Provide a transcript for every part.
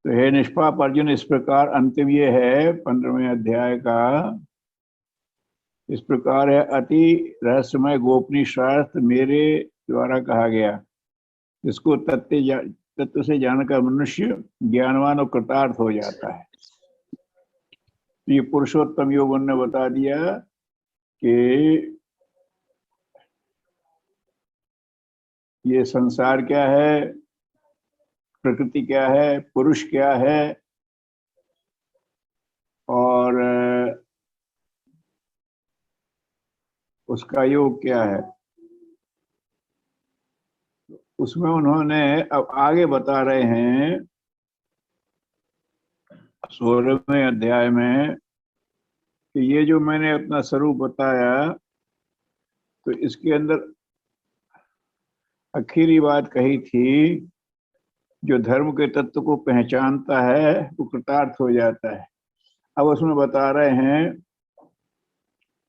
तो हे निष्पाप अर्जुन, इस प्रकार अंतिम ये है 15वें अध्याय का, इस प्रकार है अति रहस्यमय गोपनीय शास्त्र मेरे द्वारा कहा गया, जिसको तत्व से जानकर मनुष्य ज्ञानवान और कृतार्थ हो जाता है। तो ये पुरुषोत्तम योग ने बता दिया कि ये संसार क्या है, प्रकृति क्या है, पुरुष क्या है, और उसका योग क्या है। उसमें उन्होंने अब आगे बता रहे हैं 16वें अध्याय में कि ये जो मैंने अपना स्वरूप बताया, तो इसके अंदर आखिरी बात कही थी, जो धर्म के तत्व को पहचानता है वो कृतार्थ हो जाता है। अब उसमें बता रहे हैं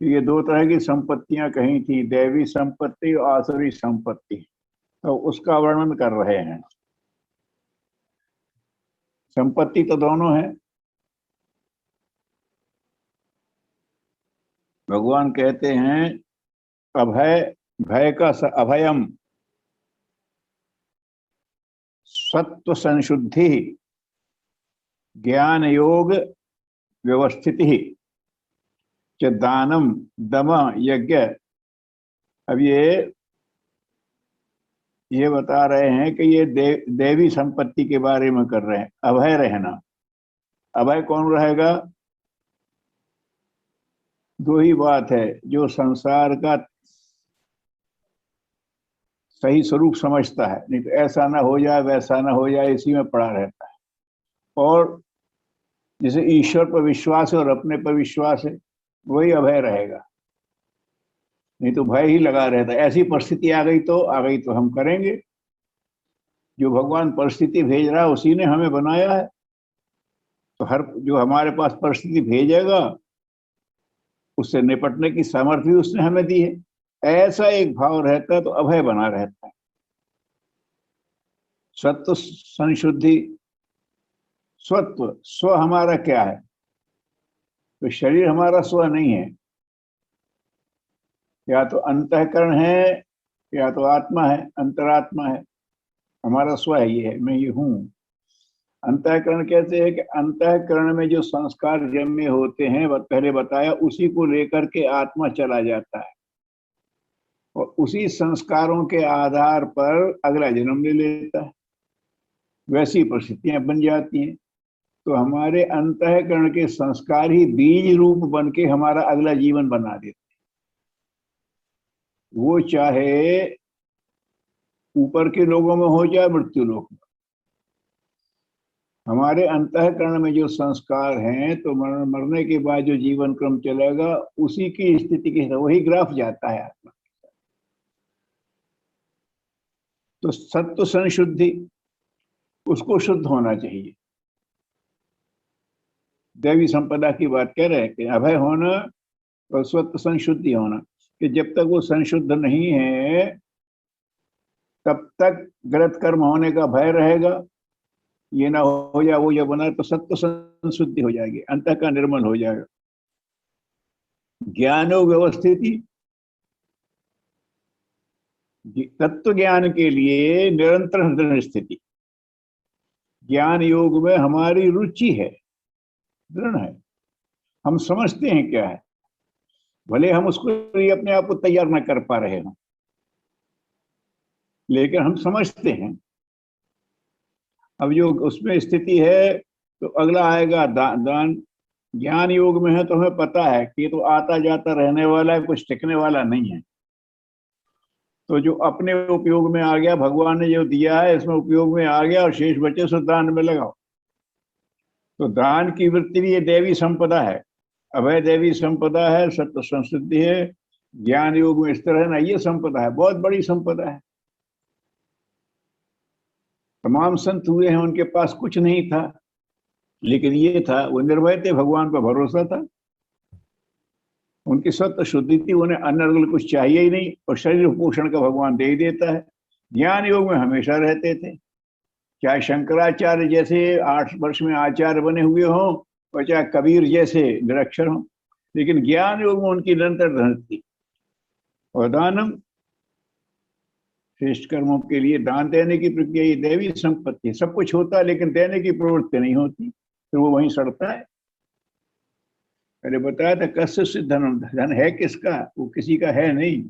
कि ये दो तरह की संपत्तियां कही थी, दैवी संपत्ति और आसुरी संपत्ति, तो उसका वर्णन कर रहे हैं। संपत्ति तो दोनों है। भगवान कहते हैं अभय, भय का अभयम, सत्व संशुद्धि, ज्ञान योग व्यवस्थिति च दानम दम यज्ञ। अब ये बता रहे हैं कि ये देवी संपत्ति के बारे में कर रहे हैं। अभय रहना, अभय कौन रहेगा? दो ही बात है, जो संसार का सही स्वरूप समझता है, नहीं तो ऐसा ना हो जाए वैसा ना हो जाए इसी में पड़ा रहता है। और जिसे ईश्वर पर विश्वास है और अपने पर विश्वास है, वही अभय रहेगा, नहीं तो भय ही लगा रहता है। ऐसी परिस्थिति आ गई तो हम करेंगे। जो भगवान परिस्थिति भेज रहा है उसी ने हमें बनाया है, तो हर जो हमारे पास परिस्थिति भेजेगा उससे निपटने की सामर्थ्य भी उसने हमें दी है। ऐसा एक भाव रहता है तो अभय बना रहता है। सत्व संशुद्धि, स्वत्व, स्व हमारा क्या है? तो शरीर हमारा स्व नहीं है, या तो अंतःकरण है या तो आत्मा है, अंतरात्मा है। हमारा स्व है, ये है, मैं ये हूं। अंतःकरण कहते हैं कि अंतःकरण में जो संस्कार जन्मे होते हैं, पहले बताया, उसी को लेकर के आत्मा चला जाता है और उसी संस्कारों के आधार पर अगला जन्म ले लेता है। वैसी परिस्थितियां बन जाती हैं। तो हमारे अंतःकरण के संस्कार ही बीज रूप बन के हमारा अगला जीवन बना देते हैं। वो चाहे ऊपर के लोगों में हो चाहे मृत्यु लोक में, हमारे अंतःकरण में जो संस्कार हैं, तो मरने के बाद जो जीवन क्रम चलेगा उसी की स्थिति के वही ग्राफ जाता है आत्मा। तो सत्व संशुद्धि, उसको शुद्ध होना चाहिए। दैवी संपदा की बात कह रहे हैं कि अभय होना और सत्व संशुद्धि होना, कि जब तक वो संशुद्ध नहीं है तब तक गलत कर्म होने का भय रहेगा। ये ना हो जाए वो, जब बना तो सत्व संशुद्धि हो जाएगी, अंतः का निर्मल हो जाएगा। ज्ञानो व्यवस्थिति, तत्व ज्ञान के लिए निरंतर दृढ़ स्थिति। ज्ञान योग में हमारी रुचि है, दृढ़ है, हम समझते हैं क्या है, भले हम उसको अपने आप को तैयार न कर पा रहे हों, लेकिन हम समझते हैं। अब जो उसमें स्थिति है तो अगला आएगा दान। ज्ञान योग में है तो हमें पता है कि ये तो आता जाता रहने वाला है, कुछ टिकने वाला नहीं है। तो जो अपने उपयोग में आ गया, भगवान ने जो दिया है इसमें उपयोग में आ गया और शेष बचे सो दान में लगाओ। तो दान की वृत्ति भी ये देवी संपदा है, अभय देवी संपदा है, सत्य संसिद्धि है, ज्ञान योग में इस तरह ना, ये संपदा है, बहुत बड़ी संपदा है। तमाम संत हुए हैं, उनके पास कुछ नहीं था, लेकिन ये था, वो निर्भय थे, भगवान पर भरोसा था, उनकी सत्य शुद्धि थी, उन्हें अन्न कुछ चाहिए ही नहीं और शरीर पोषण का भगवान दे ही देता है। ज्ञान योग में हमेशा रहते थे। चाहे शंकराचार्य जैसे 8 वर्ष में आचार्य बने हुए हों और चाहे कबीर जैसे निरक्षर हों, लेकिन ज्ञान योग में उनकी निरंतर धन थी। और दानम, श्रेष्ठ कर्मों के लिए दान देने की प्रक्रिया ये दैवी संपत्ति। सब कुछ होता है लेकिन देने की प्रवृत्ति नहीं होती, तो वो वहीं सड़ता है। मैंने बताया था कस्य से धन, धन है किसका, वो किसी का है नहीं।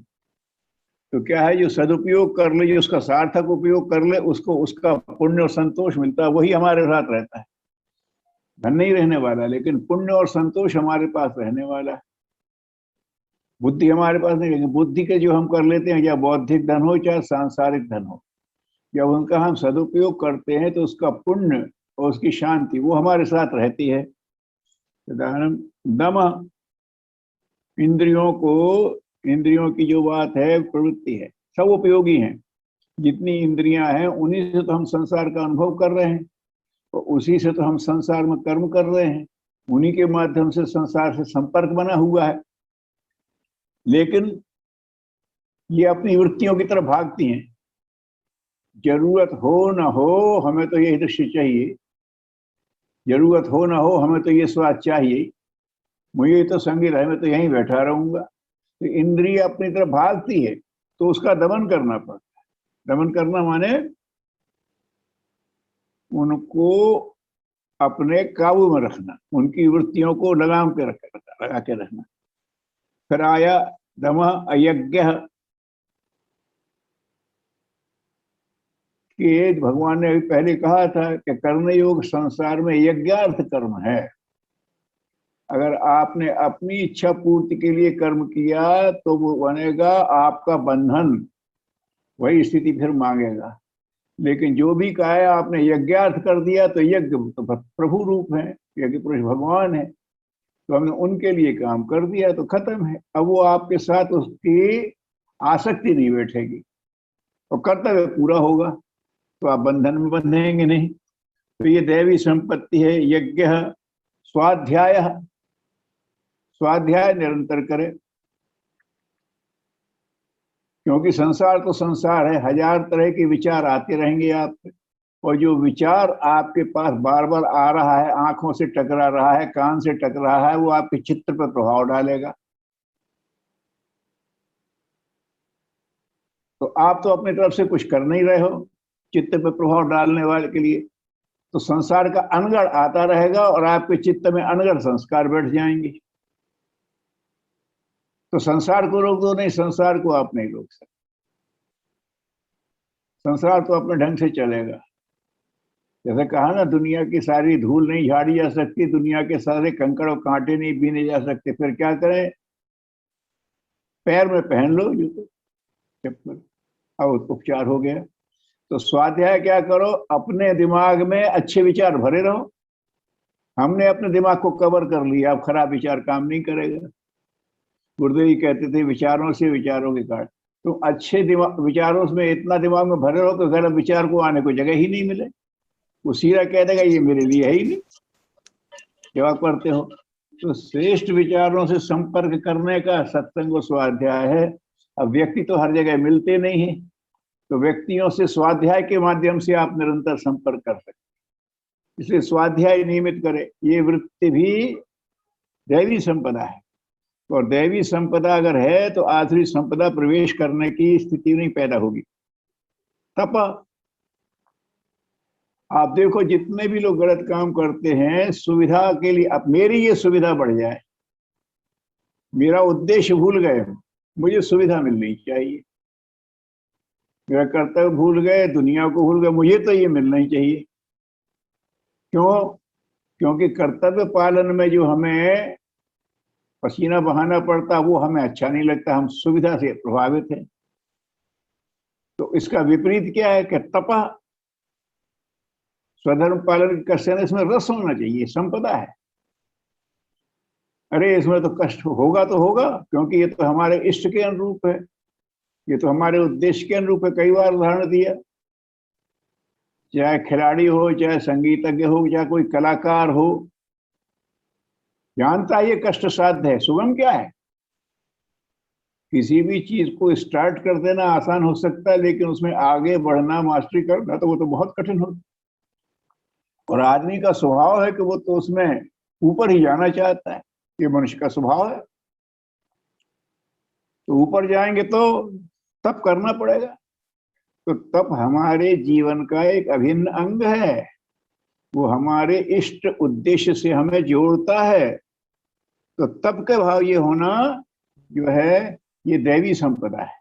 तो क्या है, जो सदुपयोग कर ले, जो उसका सार्थक उपयोग कर ले, उसको उसका पुण्य और संतोष मिलता है, वही हमारे साथ रहता है। धन नहीं रहने वाला, लेकिन पुण्य और संतोष हमारे पास रहने वाला है। बुद्धि हमारे पास नहीं, लेकिन बुद्धि के जो हम कर लेते हैं, या बौद्धिक धन हो चाहे सांसारिक धन हो, जब उनका हम सदुपयोग करते हैं तो उसका पुण्य और उसकी शांति वो हमारे साथ रहती है। उदाहरण दम, इंद्रियों को, इंद्रियों की जो बात है प्रवृत्ति है, सब उपयोगी हैं। जितनी इंद्रियां हैं उन्हीं से तो हम संसार का अनुभव कर रहे हैं, और उसी से तो हम संसार में कर्म कर रहे हैं, उन्हीं के माध्यम से संसार से संपर्क बना हुआ है। लेकिन ये अपनी वृत्तियों की तरफ भागती हैं। जरूरत हो ना हो हमें तो ये दृश्य चाहिए, जरूरत हो ना हो हमें तो ये स्वाद चाहिए, मुझे तो संगीत है, मैं तो यहीं बैठा रहूंगा। तो इंद्रिय अपनी तरफ भागती है तो उसका दमन करना पड़ता है। दमन करना माने उनको अपने काबू में रखना, उनकी वृत्तियों को लगाम के लगा के रखना। फिर आया दम अयज्ञ, कि भगवान ने पहले कहा था कि कर्म योग संसार में यज्ञार्थ कर्म है। अगर आपने अपनी इच्छा पूर्ति के लिए कर्म किया तो वो बनेगा आपका बंधन, वही स्थिति फिर मांगेगा। लेकिन जो भी कहा है आपने यज्ञार्थ कर दिया तो यज्ञ तो प्रभु रूप है, यज्ञ पुरुष भगवान है, तो हमने उनके लिए काम कर दिया तो खत्म है। अब वो आपके साथ उसकी आसक्ति नहीं बैठेगी और कर्तव्य पूरा होगा, तो आप बंधन में बंधेंगे नहीं। तो ये दैवी संपत्ति है। यज्ञ स्वाध्याय, स्वाध्याय निरंतर करें, क्योंकि संसार तो संसार है, हजार तरह के विचार आते रहेंगे आप पे, और जो विचार आपके पास बार बार आ रहा है, आंखों से टकरा रहा है, कान से टकरा रहा है, वो आपके चित्त पर प्रभाव डालेगा। तो आप तो अपनी तरफ से कुछ कर नहीं रहे हो चित्त पर प्रभाव डालने वाले के लिए, तो संसार का अनगढ़ आता रहेगा और आपके चित्त में अनगढ़ संस्कार बैठ जाएंगे। तो संसार को रोक दो नहीं, संसार को आप नहीं रोक सकते। संसार तो अपने ढंग से चलेगा। जैसे कहा ना, दुनिया की सारी धूल नहीं झाड़ी जा सकती, दुनिया के सारे कंकड़ और कांटे नहीं बीने जा सकते। फिर क्या करें, पैर में पहन लो जूते चप्पल, अब उपचार हो गया। तो स्वाध्याय क्या करो, अपने दिमाग में अच्छे विचार भरे रहो। हमने अपने दिमाग को कवर कर लिया, अब खराब विचार काम नहीं करेगा। गुरुदेव जी कहते थे विचारों से विचारों के काट। तो अच्छे विचारों में इतना दिमाग में भरे रहो तो गलत विचार को आने को जगह ही नहीं मिले। वो सीधा कह देगा ये मेरे लिए है ही नहीं, जवाब करते हो। तो श्रेष्ठ विचारों से संपर्क करने का सत्संग और स्वाध्याय है। अब व्यक्ति तो हर जगह मिलते नहीं है, तो व्यक्तियों से स्वाध्याय के माध्यम से आप निरंतर संपर्क कर सकते, इसलिए स्वाध्याय नियमित करें। ये वृत्ति भी दैवी संपदा है, और दैवी संपदा अगर है तो आसुरी संपदा प्रवेश करने की स्थिति नहीं पैदा होगी। तप, आप देखो जितने भी लोग गलत काम करते हैं सुविधा के लिए, अब मेरी ये सुविधा बढ़ जाए, मेरा उद्देश्य भूल गए, मुझे सुविधा मिलनी चाहिए, मेरा कर्तव्य भूल गए, दुनिया को भूल गए, मुझे तो ये मिलना ही चाहिए। क्यों? क्योंकि कर्तव्य पालन में जो हमें पसीना बहाना पड़ता वो हमें अच्छा नहीं लगता, हम सुविधा से प्रभावित हैं। तो इसका विपरीत क्या है कि तपः, स्वधर्म पालन करने, इसमें रस होना चाहिए, संपदा है। अरे इसमें तो कष्ट होगा तो होगा, क्योंकि ये तो हमारे इष्ट के अनुरूप है, ये तो हमारे उद्देश्य के अनुरूप है। कई बार उदाहरण दिया, चाहे खिलाड़ी हो, चाहे संगीतज्ञ हो, चाहे कोई कलाकार हो, जानता है ये कष्ट साध्य है। सुगम क्या है, किसी भी चीज को स्टार्ट कर देना आसान हो सकता है, लेकिन उसमें आगे बढ़ना, मास्टरी करना, तो वो तो बहुत कठिन होता है। और आदमी का स्वभाव है कि वो तो उसमें ऊपर ही जाना चाहता है, ये मनुष्य का स्वभाव है। तो ऊपर जाएंगे तो तप करना पड़ेगा। तो तप हमारे जीवन का एक अभिन्न अंग है, वो हमारे इष्ट उद्देश्य से हमें जोड़ता है। तो तप के भाव ये होना जो है ये दैवी संपदा है।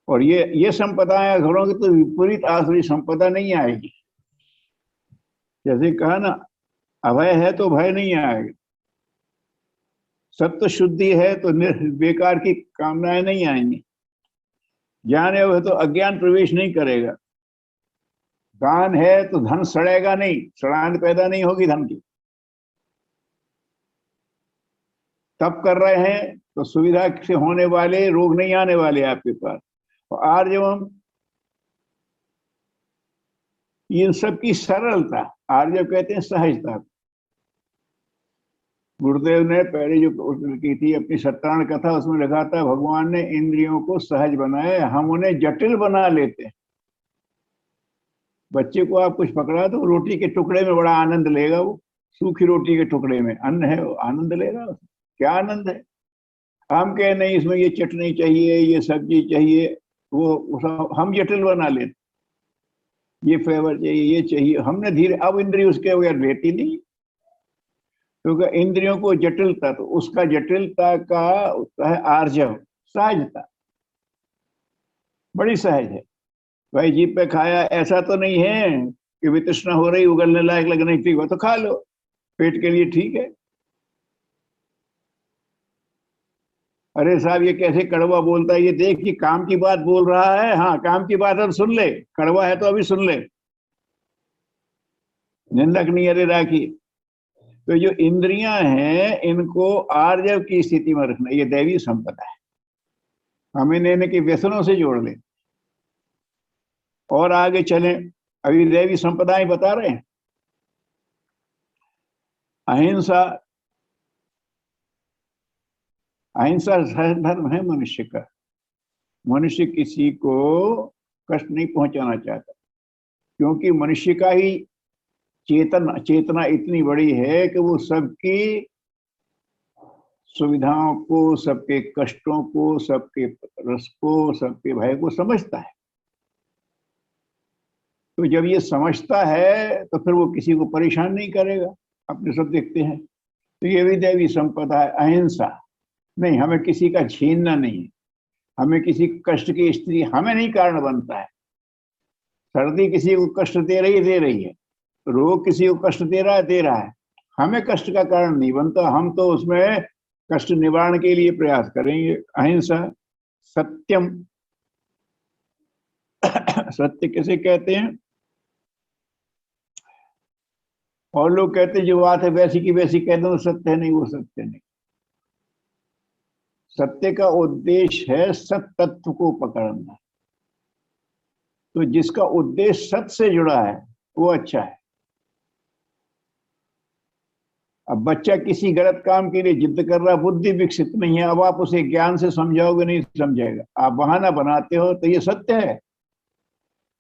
और ये संपदाएं घरों की तो विपरीत आसुरी संपदा नहीं आएगी। जैसे कहा ना, अभय है तो भय नहीं आएगा, सत्य शुद्धि है तो बेकार की कामनाएं नहीं आएंगी, ज्ञान है तो अज्ञान प्रवेश नहीं करेगा, दान है तो धन सड़ेगा नहीं, सड़ान पैदा नहीं होगी धन की। तप कर रहे हैं तो सुविधा से होने वाले रोग नहीं आने वाले आपके पास। और आर्जवम, इन सब की सरलता, आर्जव कहते हैं सहजता। गुरुदेव ने पहले जो की थी अपनी सत्यारण कथा, उसमें लिखा था भगवान ने इंद्रियों को सहज बनाया, हम उन्हें जटिल बना लेते हैं। बच्चे को आप कुछ पकड़ा दो, रोटी के टुकड़े में बड़ा आनंद लेगा, वो सूखी रोटी के टुकड़े में अन्न है, वो आनंद लेगा। क्या आनंद है? हम कहे नहीं इसमें ये चटनी चाहिए, ये सब्जी चाहिए, वो हम जटिल बना लेते, ये फ्लेवर चाहिए, ये चाहिए। हमने धीरे, अब इंद्रिय उसके बगैर रहती नहीं, क्योंकि इंद्रियों को जटिलता, तो उसका जटिलता का उसका है आर्जव, सहजता, बड़ी सहज है। भाई जीप पे खाया, ऐसा तो नहीं है कि वितृष्णा हो रही, उगलने लायक लग नहीं, ठीक हो तो खा लो, पेट के लिए ठीक है। अरे साहब ये कैसे कड़वा बोलता है, ये देख कि काम की बात बोल रहा है। हाँ काम की बात है तो सुन ले, कड़वा है तो अभी सुन ले, निंदक नहीं अरे राखी। तो जो इंद्रियां हैं इनको आर्जव की स्थिति में रखना, ये दैवी संपदा है। हमें इन्हें के व्यसनों से जोड़ ले और आगे चलें। अभी दैवी संपदाएं बता रहे हैं, अहिंसा, अहिंसा धर्म है मनुष्य का। मनुष्य किसी को कष्ट नहीं पहुंचाना चाहता, क्योंकि मनुष्य का ही चेतना इतनी बड़ी है कि वो सबकी सुविधाओं को, सबके कष्टों को, सबके रस को, सबके भय को समझता है। तो जब ये समझता है तो फिर वो किसी को परेशान नहीं करेगा। अपने सब देखते हैं। तो ये भी दैवी संपदा है, अहिंसा। नहीं, हमें किसी का छीनना नहीं है, हमें किसी कष्ट की स्थिति हमें नहीं कारण बनता है। सर्दी किसी को कष्ट दे रही है, रोग किसी को कष्ट दे रहा है, हमें कष्ट का कारण नहीं बनता। हम तो उसमें कष्ट निवारण के लिए प्रयास करेंगे। अहिंसा, सत्यम, सत्य किसे कहते हैं? और लोग कहते हैं जो बात है वैसी की वैसी कह दो सत्य है, नहीं वो सत्य नहीं। सत्य का उद्देश्य है सत्य तत्व को पकड़ना। तो जिसका उद्देश्य सत्य से जुड़ा है वो अच्छा है। अब बच्चा किसी गलत काम के लिए जिद कर रहा, बुद्धि विकसित नहीं है, अब आप उसे ज्ञान से समझाओगे नहीं समझेगा, आप बहाना बनाते हो, तो ये सत्य है।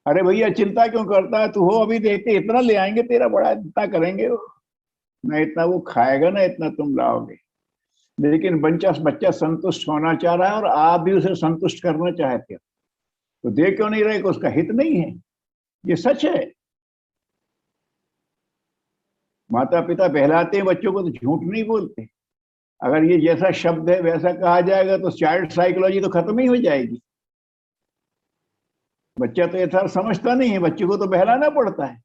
अरे भैया चिंता क्यों करता है, तू हो अभी देखते इतना ले आएंगे, तेरा बड़ा इतना करेंगे, ना इतना वो खाएगा ना इतना तुम लाओगे। लेकिन बच्चा संतुष्ट होना चाह रहा है और आप भी उसे संतुष्ट करना चाहते हो, तो देख क्यों नहीं रहे कि उसका हित नहीं है। ये सच है। माता पिता बहलाते हैं बच्चों को तो झूठ नहीं बोलते। अगर ये जैसा शब्द है वैसा कहा जाएगा तो चाइल्ड साइकोलॉजी तो खत्म ही हो जाएगी। बच्चा तो यथार्थ समझता नहीं है, बच्चे को तो बहलाना पड़ता है।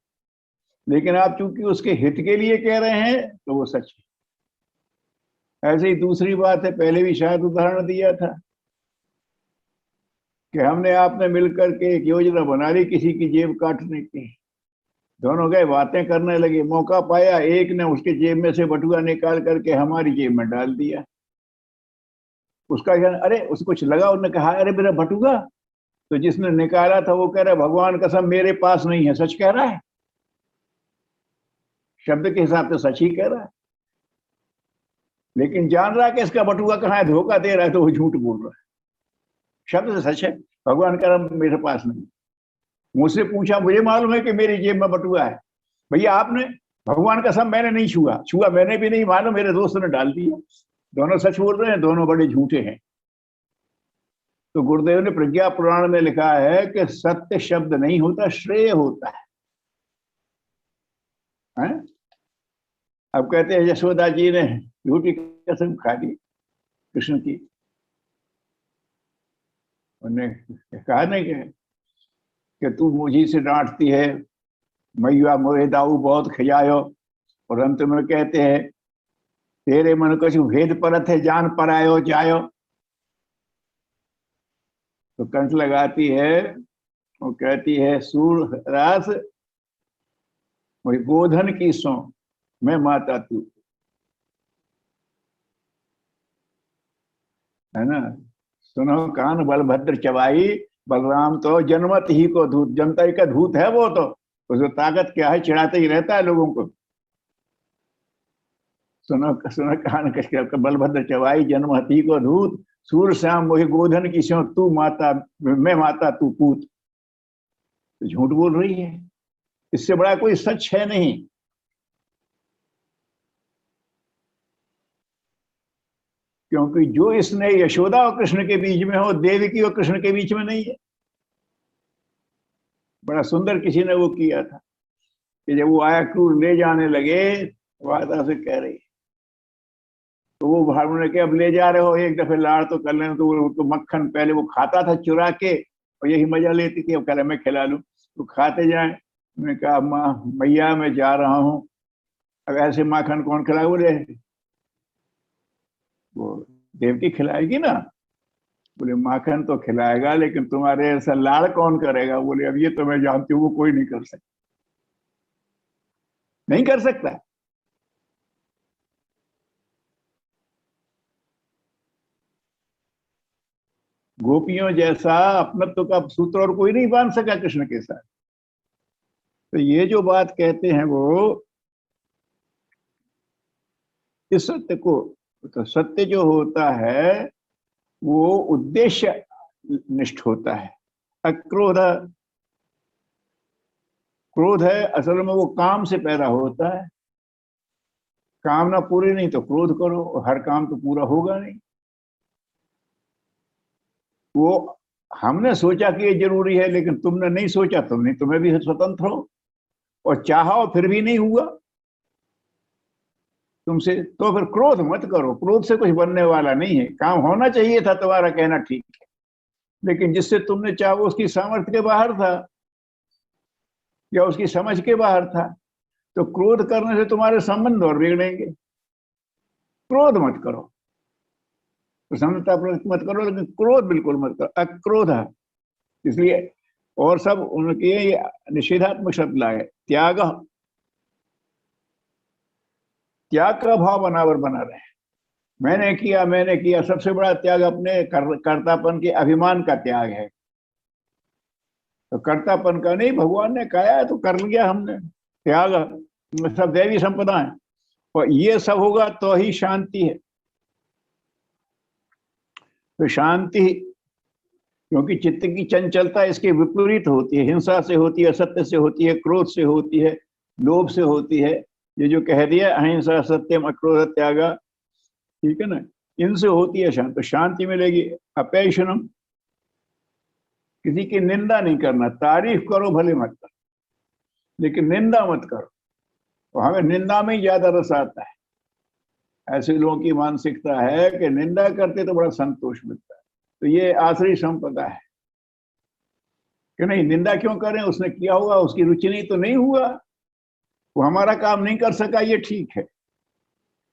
लेकिन आप चूंकि उसके हित के लिए कह रहे हैं तो वो सच है। ऐसे ही दूसरी बात है, पहले भी शायद उदाहरण दिया था कि हमने आपने मिलकर के एक योजना बना ली किसी की जेब काटने की। दोनों गए बातें करने लगे, मौका पाया एक ने उसके जेब में से बटुआ निकाल करके हमारी जेब में डाल दिया। उसका क्या, अरे उसको कुछ लगा, उसने कहा अरे मेरा बटुआ। तो जिसने निकाला था वो कह रहा है भगवान कसम मेरे पास नहीं है। सच कह रहा है, शब्द के हिसाब से सच ही कह रहा है, लेकिन जान रहा है कि इसका बटुआ कहाँ है, धोखा दे रहा है तो वो झूठ बोल रहा है। शब्द से सच है, भगवान कह रहा मेरे पास नहीं। मुझसे पूछा, मुझे मालूम है कि मेरी जेब में बटुआ है, भैया आपने, भगवान का कसम मैंने नहीं छुआ, छुआ मैंने भी नहीं, मालूम मेरे दोस्त ने डाल दिया। दोनों सच बोल रहे हैं, दोनों बड़े झूठे हैं। तो गुरुदेव ने प्रज्ञा पुराण में लिखा है कि सत्य शब्द नहीं होता, श्रेय होता है? अब कहते हैं यशोदा जी ने झूठी कसम खा ली कृष्ण की। उन्हें कहा नहीं कि तू मुझी से डांटती है, मैया मोहे दाऊ बहुत खिजायो, और अंत में कहते हैं तेरे मन कछु भेद परत है, जान पर आयो जायो। तो कंठ लगाती है, वो कहती है सूर रास वही गोधन की सो, मैं माता तू, है ना। सुनो कान बलभद्र चबाई, बलराम तो जनमत ही को धूत, जनता ही का धूत है वो तो, उसको ताकत क्या है, चिढ़ाते ही रहता है लोगों को। सुनो सुनो कान कश बलभद्र चबाई, जनमत ही को धूत, सूर श्याम वही गोधन की स्यों, तू माता मैं माता तू पूत। तो झूठ बोल रही है, इससे बड़ा कोई सच है नहीं। क्योंकि जो इसने यशोदा और कृष्ण के बीच में हो, देवकी और कृष्ण के बीच में नहीं है। बड़ा सुंदर किसी ने वो किया था कि जब वो आया क्रूर ले जाने लगे, वादा से कह रही, तो वो भाई ने कहा अब ले जा रहे हो, एक दफे लाड़ तो कर लेना। तो मक्खन पहले वो खाता था चुरा के, और यही मजा लेती थी, अब कह मैं खिला लूं, तो खाते जाए। मैंने कहा माँ मैया मैं जा रहा हूँ, अब ऐसे माखन कौन खिलाए? बोले वो देवकी खिलाएगी ना। बोले माखन तो खिलाएगा, लेकिन तुम्हारे ऐसा लाड़ कौन करेगा? बोले अब ये तो मैं जानती हूँ, वो कोई नहीं कर सकता, नहीं कर सकता। गोपियों जैसा अपनत्व का सूत्र और कोई नहीं बांध सका कृष्ण के साथ। तो ये जो बात कहते हैं वो इस सत्य को, तो सत्य जो होता है वो उद्देश्य निष्ठ होता है। अक्रोध, क्रोध है असल में वो काम से पैदा होता है। कामना पूरी नहीं तो क्रोध करो, हर काम तो पूरा होगा नहीं। वो हमने सोचा कि ये जरूरी है, लेकिन तुमने नहीं सोचा, तुमने, तुम्हें भी स्वतंत्र हो, और चाहो फिर भी नहीं हुआ तुमसे, तो फिर क्रोध मत करो। क्रोध से कुछ बनने वाला नहीं है। काम होना चाहिए था, तुम्हारा कहना ठीक है, लेकिन जिससे तुमने चाहा उसकी सामर्थ्य के बाहर था या उसकी समझ के बाहर था। तो क्रोध करने से तुम्हारे संबंध और बिगड़ेंगे। क्रोध मत करो, प्रसन्नता मत करो, लेकिन क्रोध बिल्कुल मत करो, अक्रोध है। इसलिए और सब उनके निषेधात्मक शब्द लाए, त्याग, त्याग का भाव बनावर बना रहे। मैंने किया, सबसे बड़ा त्याग अपने कर्तापन के अभिमान का त्याग है। तो कर्तापन का नहीं, भगवान ने कहा है तो कर लिया हमने, त्याग सब दैवी संपदा है। और ये सब होगा तो ही शांति है। तो शांति, क्योंकि चित्त की चंचलता इसके विपरीत होती है, हिंसा से होती है, असत्य से होती है, क्रोध से होती है, लोभ से होती है। ये जो कह दिया अहिंसा सत्यम अक्रोध त्यागा, ठीक है ना, इनसे होती है शांति। तो शांति मिलेगी। अपैशनम, किसी की निंदा नहीं करना, तारीफ करो भले मत करो, लेकिन निंदा मत करो। तो हमें निंदा में ही ज्यादा रस आता है। ऐसे लोगों की मानसिकता है कि निंदा करते तो बड़ा संतोष मिलता है। तो ये आसरी संपदा है कि नहीं, निंदा क्यों करें, उसने किया होगा, उसकी रुचि नहीं तो नहीं हुआ, वो हमारा काम नहीं कर सका, ये ठीक है।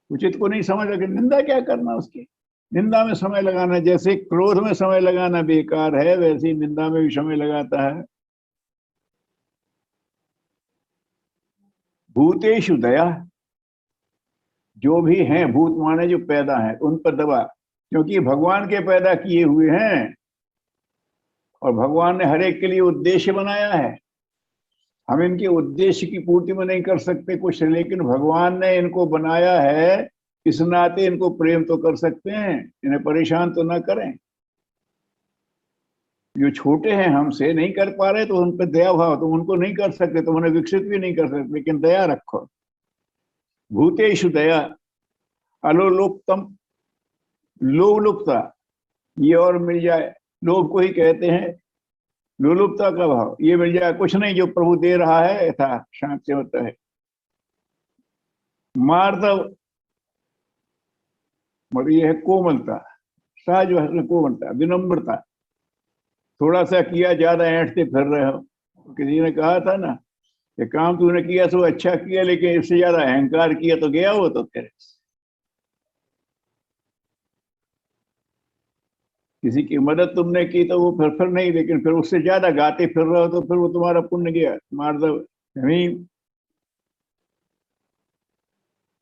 उचित को नहीं समझ रखे, निंदा क्या करना उसकी। निंदा में समय लगाना, जैसे क्रोध में समय लगाना बेकार है, वैसे ही निंदा में भी समय लगाता है। भूतेषु दया, जो भी हैं भूत माने जो पैदा हैं उन पर दवा, क्योंकि भगवान के पैदा किए हुए हैं और भगवान ने हर एक के लिए उद्देश्य बनाया है। हम इनके उद्देश्य की पूर्ति में नहीं कर सकते कुछ, लेकिन भगवान ने इनको बनाया है, इस नाते इनको प्रेम तो कर सकते हैं, इन्हें परेशान तो ना करें। जो छोटे हैं हमसे नहीं कर पा रहे तो उन पर दया भाव, तुम उनको नहीं कर सकते, तुम उन्हें विकसित भी नहीं कर सकते, लेकिन दया रखो। भूतेषु दया अलोलुप्तम, लोलुप्ता, ये और मिल जाए, लोभ को ही कहते हैं लोलुप्ता का भाव, ये मिल जाए, कुछ नहीं जो प्रभु दे रहा है यथा शांति होता है। मार्दव, मतलब ये है कोमलता, सहज कोमलता, विनम्रता। थोड़ा सा किया, ज्यादा ऐंठते फिर रहे हो। किसी ने कहा था ना, ये काम तूने किया तो अच्छा किया, लेकिन इससे ज्यादा अहंकार किया तो गया वो तो तेरे। किसी की मदद तुमने की तो वो फिर नहीं, लेकिन फिर उससे ज्यादा गाते फिर रहे हो तो फिर वो तुम्हारा पुण्य गया। मार्दव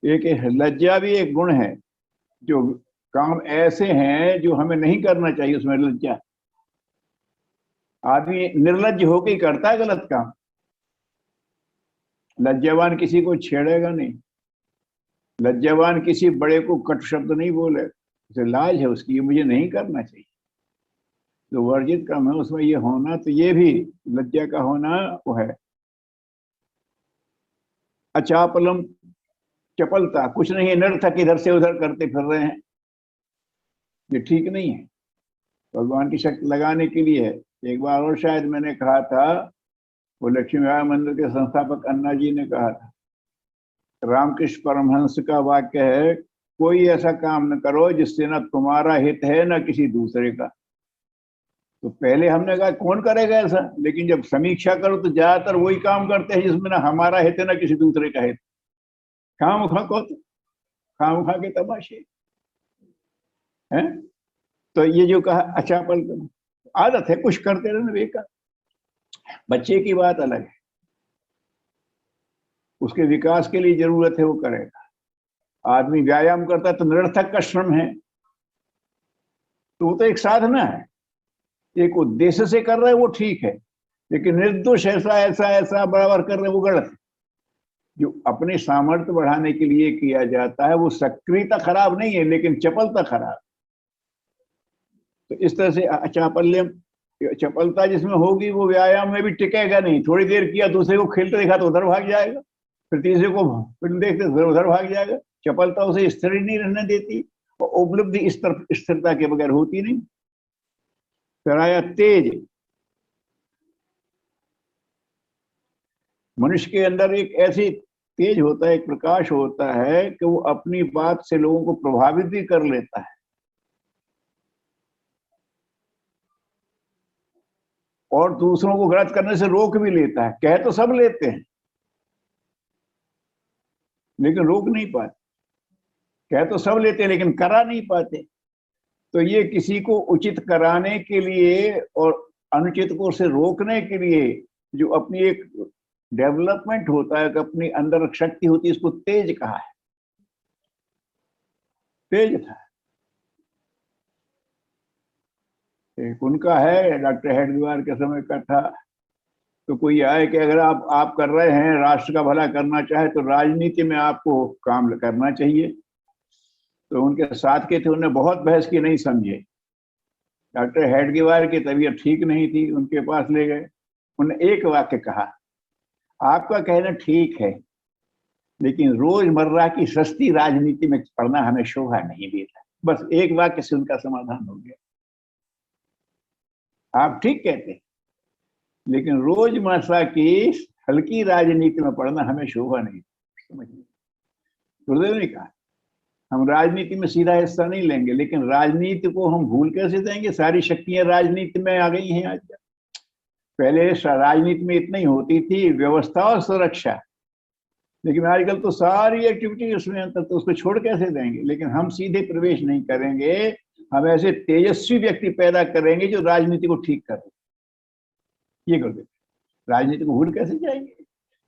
एक लज्जा भी एक गुण है, जो काम ऐसे हैं जो हमें नहीं करना चाहिए उसमें लज्जा। आदमी निर्लज्ज होकर ही करता है गलत काम, लज्जावान किसी को छेड़ेगा नहीं, लज्जावान किसी बड़े को कटु शब्द नहीं बोले, उसे लाज है उसकी, ये मुझे नहीं करना चाहिए। जो वर्जित काम है उसमें ये होना, तो ये भी लज्जा का होना वो है। अचापलम, चपलता, कुछ नहीं है, निरर्थक इधर से उधर करते फिर रहे हैं, ये ठीक नहीं है। भगवान की शक्ति लगाने के लिए है। एक बार और शायद मैंने कहा था, वो लक्ष्मी नारायण मंदिर के संस्थापक अन्ना जी ने कहा था, रामकृष्ण परमहंस का वाक्य है, कोई ऐसा काम न करो जिससे न तुम्हारा हित है न किसी दूसरे का। तो पहले हमने कहा कौन करेगा ऐसा, लेकिन जब समीक्षा करो तो ज्यादातर वही काम करते हैं जिसमें ना हमारा हित है ना किसी दूसरे का हित। खाम खा को खाम खा के तमाशे हैं। तो ये जो कहा अचापल, आदत है कुछ करते रहने बेकार। बच्चे की बात अलग है, उसके विकास के लिए जरूरत है वो करेगा। आदमी व्यायाम करता है तो निरर्थक का श्रम है, तो वो तो एक साधना है, एक उद्देश्य से कर रहे हैं वो ठीक है, लेकिन निर्दोष ऐसा ऐसा ऐसा बराबर कर रहे हैं वो गलत है। जो अपने सामर्थ्य बढ़ाने के लिए किया जाता है वो सक्रियता खराब नहीं है, लेकिन चपलता खराब। तो इस तरह से अचापल्यम, चपलता जिसमें होगी वो व्यायाम में भी टिकेगा नहीं। थोड़ी देर किया, दूसरे को खेलते देखा तो उधर भाग जाएगा, फिर तीसरे को फिल्म देखते फिर उधर भाग जाएगा। चपलता उसे स्थिर नहीं रहने देती, और उपलब्धि इस तरफ स्थिरता के बगैर होती नहीं। फिर आया तेज। मनुष्य के अंदर एक ऐसी तेज होता है, एक प्रकाश होता है कि वो अपनी बात से लोगों को प्रभावित भी कर लेता है, और दूसरों को गलत करने से रोक भी लेता है। कह तो सब लेते हैं लेकिन रोक नहीं पाते, कह तो सब लेते हैं लेकिन करा नहीं पाते। तो ये किसी को उचित कराने के लिए और अनुचित को से रोकने के लिए जो अपनी एक डेवलपमेंट होता है, अपनी अंदर शक्ति होती है, इसको तेज कहा है। तेज था एक उनका है, डॉक्टर हेडगेवार के समय का था। तो कोई आए कि अगर आप कर रहे हैं, राष्ट्र का भला करना चाहे तो राजनीति में आपको काम करना चाहिए। तो उनके साथ के थे, उन्होंने बहुत बहस की, नहीं समझे। डॉक्टर हेडगेवार की तबीयत ठीक नहीं थी, उनके पास ले गए। उन्होंने एक वाक्य कहा, आपका कहना ठीक है लेकिन रोजमर्रा की सस्ती राजनीति में पढ़ना हमें शोभा नहीं देता। बस एक वाक्य से उनका समाधान हो गया। आप ठीक कहते हैं लेकिन रोजमर्रा की हल्की राजनीति में पढ़ना हमें शोभा नहीं। समझिए, गुरुदेव ने कहा हम राजनीति में सीधा हिस्सा नहीं लेंगे, लेकिन राजनीति को हम भूल कैसे देंगे? सारी शक्तियां राजनीति में आ गई हैं आजकल। पहले राजनीति में इतनी होती थी व्यवस्था और सुरक्षा, लेकिन आजकल तो सारी एक्टिविटी उसमें अंतर, तो उसको छोड़ कैसे देंगे? लेकिन हम सीधे प्रवेश नहीं करेंगे, हम ऐसे तेजस्वी व्यक्ति पैदा करेंगे जो राजनीति को ठीक करें। ये कर देते, राजनीति को भूल कैसे जाएंगे?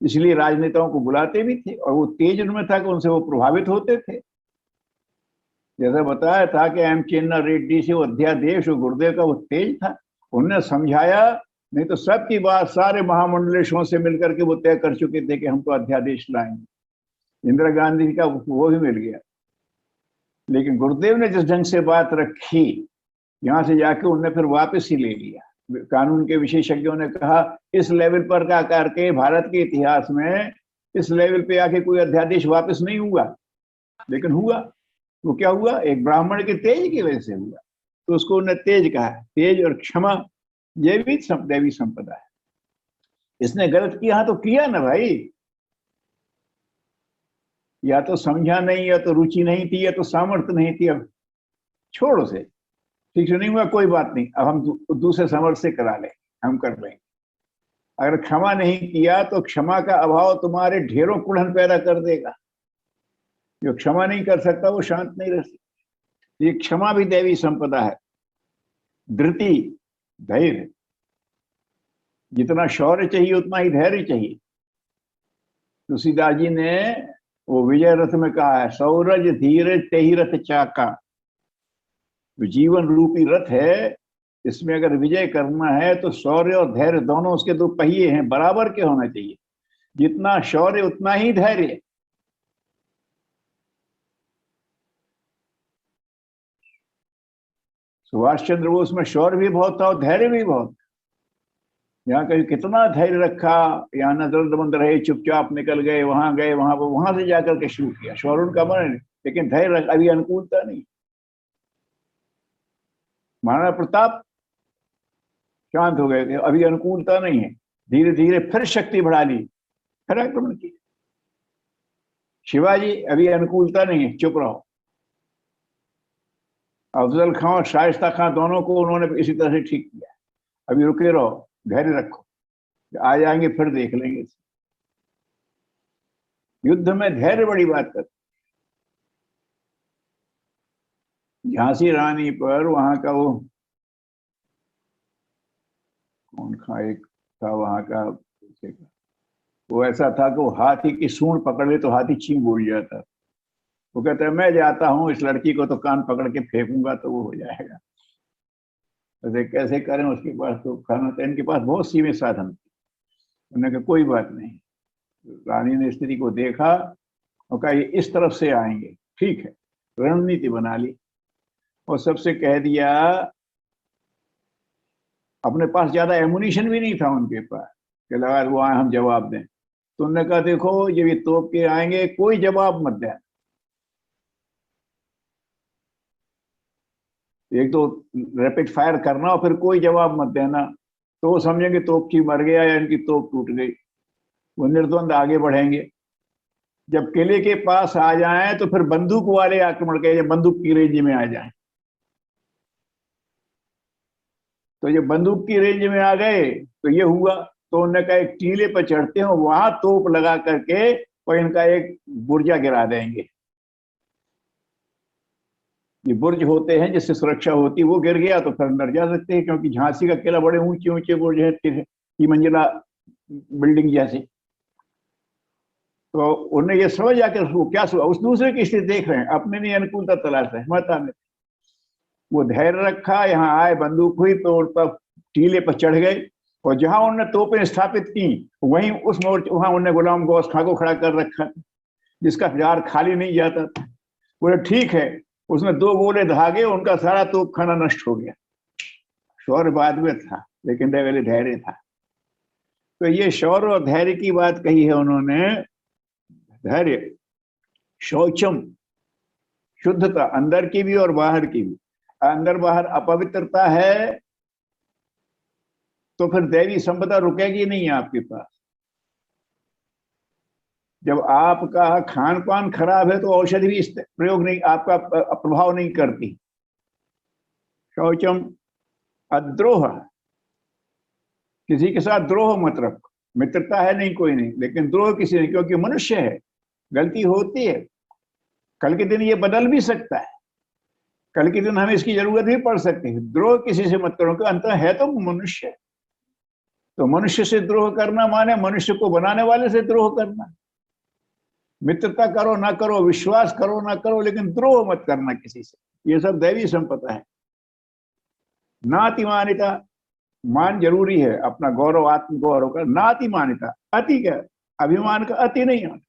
इसलिए राजनेताओं को बुलाते भी थे, और वो तेज उनमें था कि उनसे वो प्रभावित होते थे। जैसा बताया था कि एम चेन्ना रेड्डी से वो अध्यादेश और गुरुदेव का वो तेज था, उन्होंने समझाया। नहीं तो सबकी बात सारे महामंडलेशों से मिलकर के वो तय कर चुके थे कि हम तो अध्यादेश लाएंगे। इंदिरा गांधी का वो भी मिल गया, लेकिन गुरुदेव ने जिस ढंग से बात रखी, यहां से जाके उनने फिर वापस ही ले लिया। कानून के विशेषज्ञों ने कहा इस लेवल पर का करके भारत के इतिहास में इस लेवल पे आके कोई अध्यादेश वापस नहीं हुआ, लेकिन हुआ। वो क्या हुआ? एक ब्राह्मण के तेज की वजह से हुआ, तो उसको उन्होंने तेज कहा। तेज और क्षमा ये भी दैवी संपदा है। इसने गलत किया तो किया ना भाई, या तो समझा नहीं, या तो रुचि नहीं थी, या तो सामर्थ्य नहीं थी। अब छोड़ उसे, ठीक से नहीं हुआ कोई बात नहीं, अब हम दूसरे समर्थ से करा लें, हम कर लेंगे। अगर क्षमा नहीं किया तो क्षमा का अभाव तुम्हारे ढेरों कुढ़न पैदा कर देगा। जो क्षमा नहीं कर सकता वो शांत नहीं रह सकता। ये क्षमा भी दैवी संपदा है। धृति, धैर्य, जितना शौर्य चाहिए उतना ही धैर्य चाहिए। तुलसीदास जी ने वो विजय रथ में कहा है, सौरज धीरज तेहि रथ चाका। जो जीवन रूपी रथ है, इसमें अगर विजय करना है तो शौर्य और धैर्य दोनों उसके दो पहिए हैं, बराबर के होना चाहिए। जितना शौर्य उतना ही धैर्य। सुभाष चंद्र बोस में शौर्य भी बहुत था और धैर्य भी बहुत। यहाँ कहीं कितना धैर्य रखा, यहाँ नजरबंद रहे, चुपचाप निकल गए, वहां गए, वहां से जाकर के शुरू किया। शौर्य उनका बने, लेकिन धैर्य अभी अनुकूलता नहीं। महाराणा प्रताप शांत हो गए थे, अभी अनुकूलता नहीं है। धीरे धीरे फिर शक्ति बढ़ा ली, फिर आक्रमण किया। शिवाजी अभी अनुकूलता नहीं है, चुप रहो। अफजल खां और शाइस्ता खां दोनों को उन्होंने इसी तरह से ठीक किया। अभी रुके रहो, धैर्य रखो, आ जाएंगे फिर देख लेंगे। युद्ध में धैर्य बड़ी बात करती। झांसी रानी पर वहां का वो कौन था, एक था वहां का, वो ऐसा था कि वो हाथी की सूंड पकड़ ले तो हाथी चीं बोल जाता। वो कहता है मैं जाता हूँ, इस लड़की को तो कान पकड़ के फेंकूंगा तो वो हो जाएगा। ऐसे कैसे करें, उसके पास तो खाना था, इनके पास बहुत सीमित साधन थे। उन्होंने कहा कोई बात नहीं। रानी ने स्त्री को देखा और कहा ये इस तरफ से आएंगे, ठीक है, रणनीति बना ली। और सबसे कह दिया, अपने पास ज्यादा एमुनिशन भी नहीं था उनके पास कि लगा वो आए हम जवाब दें। तो उन्होंने कहा देखो ये भी तोप के आएंगे, कोई जवाब मत दें। एक तो रैपिड फायर करना और फिर कोई जवाब मत देना, तो वो समझेंगे तोपची मर गया या इनकी तोप टूट गई। वो निर्द्वंद आगे बढ़ेंगे। जब किले के पास आ जाएं तो फिर बंदूक वाले आक्रमण के बंदूक की रेंज में आ जाएं। तो ये बंदूक की रेंज में आ गए तो ये हुआ। तो उन्होंने कहा एक टीले पर चढ़ते हो, वहां तोप लगा करके और इनका एक बुर्जा गिरा देंगे। ये बुर्ज होते हैं जिससे सुरक्षा होती है, वो गिर गया तो फिर अंदर जा सकते हैं, क्योंकि झांसी का किला बड़े ऊंचे ऊंचे बुर्ज है, 3 मंजिला बिल्डिंग जैसे। तो उन्हें ये समझ आकर उसको क्या सुना, उस दूसरे की स्थिति देख रहे हैं, अपने नहीं अनुकूलता तलाश रहे, मत आने। वो धैर्य रखा, यहाँ आए, बंदूक हुई तो उन पर टीले पर चढ़ गए। और जहां उन्होंने तोपें स्थापित की वहीं उस मोर्चे वहां उन्होंने गुलाम गौस खां को खड़ा कर रखा, जिसका जार खाली नहीं जाता था। बोले ठीक है, उसने 2 गोले धागे, उनका सारा तोप खाना नष्ट हो गया। शौर्य बाद में था, लेकिन धैर्य था। तो ये शौर्य और धैर्य की बात कही है उन्होंने। धैर्य, शौचम, शुद्धता, अंदर की भी और बाहर की भी। अंदर बाहर अपवित्रता है तो फिर दैवी संपदा रुकेगी नहीं आपके पास। जब आपका खान पान खराब है तो औषधि भी प्रयोग नहीं, आपका प्रभाव नहीं करती। शौचम, अद्रोह, किसी के साथ द्रोह मत रखो। मित्रता है नहीं कोई नहीं, लेकिन द्रोह किसी नहीं, क्योंकि मनुष्य है, गलती होती है। कल के दिन ये बदल भी सकता है, कल के दिन हमें इसकी जरूरत भी पड़ सकती है। द्रोह किसी से मत करो, क्योंकि अंत है तो मनुष्य। तो मनुष्य से द्रोह करना माने मनुष्य को बनाने वाले से द्रोह करना। मित्रता करो ना करो, विश्वास करो ना करो, लेकिन द्रोह मत करना किसी से। ये सब दैवी संपदा है। नातिमानिता, मान जरूरी है, अपना गौरव, आत्म गौरव का। नातिमानिता, अति क्या, अभिमान का अति नहीं होना।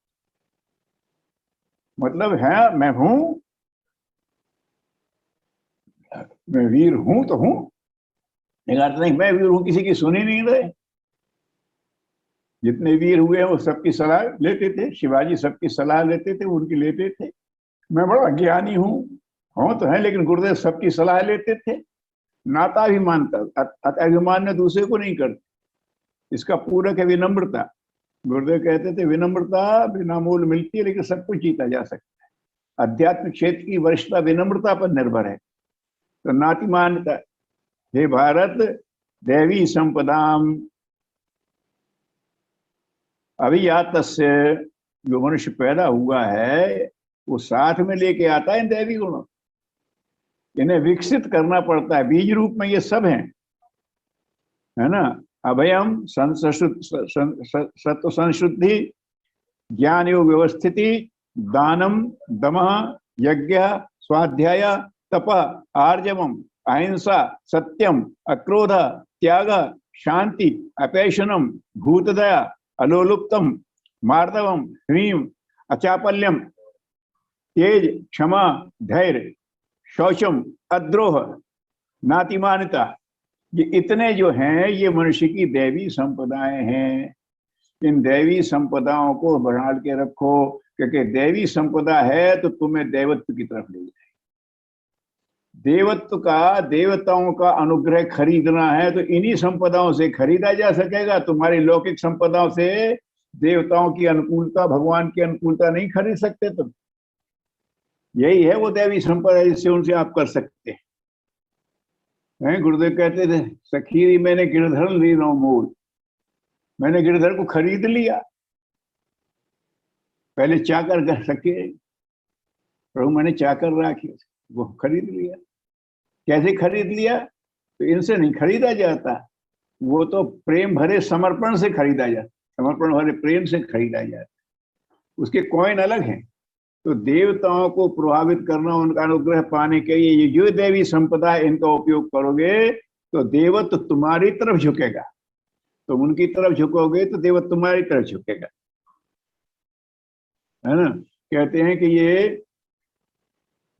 मतलब है मैं हूं, मैं वीर हूं तो हूं, लेकिन अर्थ नहीं मैं वीर हूं किसी की सुनी नहीं रहे। जितने वीर हुए हैं वो सबकी सलाह लेते थे, शिवाजी सबकी सलाह लेते थे, उनकी लेते थे। मैं बड़ा ज्ञानी हूं तो है, लेकिन गुरुदेव सबकी सलाह लेते थे। नाताभिमान था, अभिमान में दूसरे को नहीं करते। इसका पूरक है विनम्रता। गुरुदेव कहते थे विनम्रता बिना मूल मिलती है, लेकिन सब कुछ जीता जा सकता है। अध्यात्म क्षेत्र की वरिष्ठता विनम्रता पर निर्भर है। तो नातिमान्यता, हे भारत दैवी संपदाम अभिजातस्य, जो मनुष्य पैदा हुआ है वो साथ में लेके आता है इन दैवी गुणों। इन्हें विकसित करना पड़ता है, बीज रूप में ये सब हैं, है ना। अभयम सत्व संशुद्धि, ज्ञान योग व्यवस्थिति, दानम दमः यज्ञ स्वाध्याय तप आर्जवम अहिंसा सत्यम अक्रोध त्याग शांति अपैशनम भूतदया अलोलुप्तम मार्दवम ह्रीम अचापल्यम तेज क्षमा धैर्य शौचम अद्रोह नातिमान्यता, ये इतने जो हैं ये मनुष्य की दैवी संपदाएं हैं। इन दैवी संपदाओं को बढ़ा के रखो, क्योंकि दैवी संपदा है तो तुम्हें देवत्व की तरफ ले जाए। देवत्व का, देवताओं का अनुग्रह खरीदना है तो इन्हीं संपदाओं से खरीदा जा सकेगा। तुम्हारी लौकिक संपदाओं से देवताओं की अनुकूलता, भगवान की अनुकूलता नहीं खरीद सकते तुम। यही है वो दैवी संपदा जिससे उनसे आप कर सकते हैं। गुरुदेव कहते थे सखीरी मैंने गिरधर ली नो मूल, मैंने गिरधर को खरीद लिया। पहले चाकर सके प्रभु मैंने चाकर राखी, वो खरीद लिया। कैसे खरीद लिया? तो इनसे नहीं खरीदा जाता, वो तो प्रेम भरे समर्पण से खरीदा जाता, समर्पण भरे प्रेम से खरीदा जाता। उसके कॉइन अलग हैं। तो देवताओं को प्रभावित करना, उनका अनुग्रह पाने के लिए ये जो देवी संपदा है इनका उपयोग करोगे तो देवत्व तुम्हारी तरफ झुकेगा। तुम उनकी तरफ झुकोगे तो देवत्व तुम्हारी तरफ झुकेगा, है ना। कहते हैं कि ये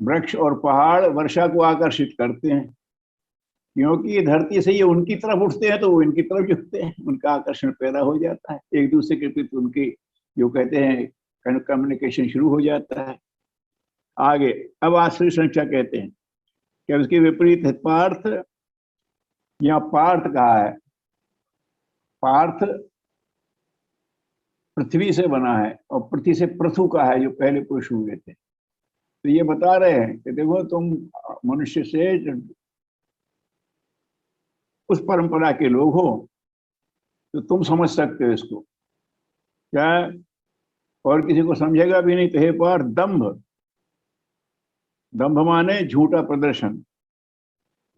वृक्ष और पहाड़ वर्षा को आकर्षित करते हैं, क्योंकि ये धरती से ये उनकी तरफ उठते हैं तो वो इनकी तरफ झुकते हैं, उनका आकर्षण पैदा हो जाता है। एक दूसरे के प्रति उनकी जो कहते हैं कम्युनिकेशन शुरू हो जाता है। आगे अब आश्रय संख्या कहते हैं कि उसके विपरीत है पार्थ। यहाँ पार्थ कहा है, पार्थ पृथ्वी से बना है और पृथ्वी से पृथु का है जो पहले पुरुष हुए थे। तो ये बता रहे हैं कि देखो तुम मनुष्य से उस परंपरा के लोग हो तो तुम समझ सकते हो इसको, क्या और किसी को समझेगा भी नहीं। तो हे पार दंभ, दंभ माने झूठा प्रदर्शन,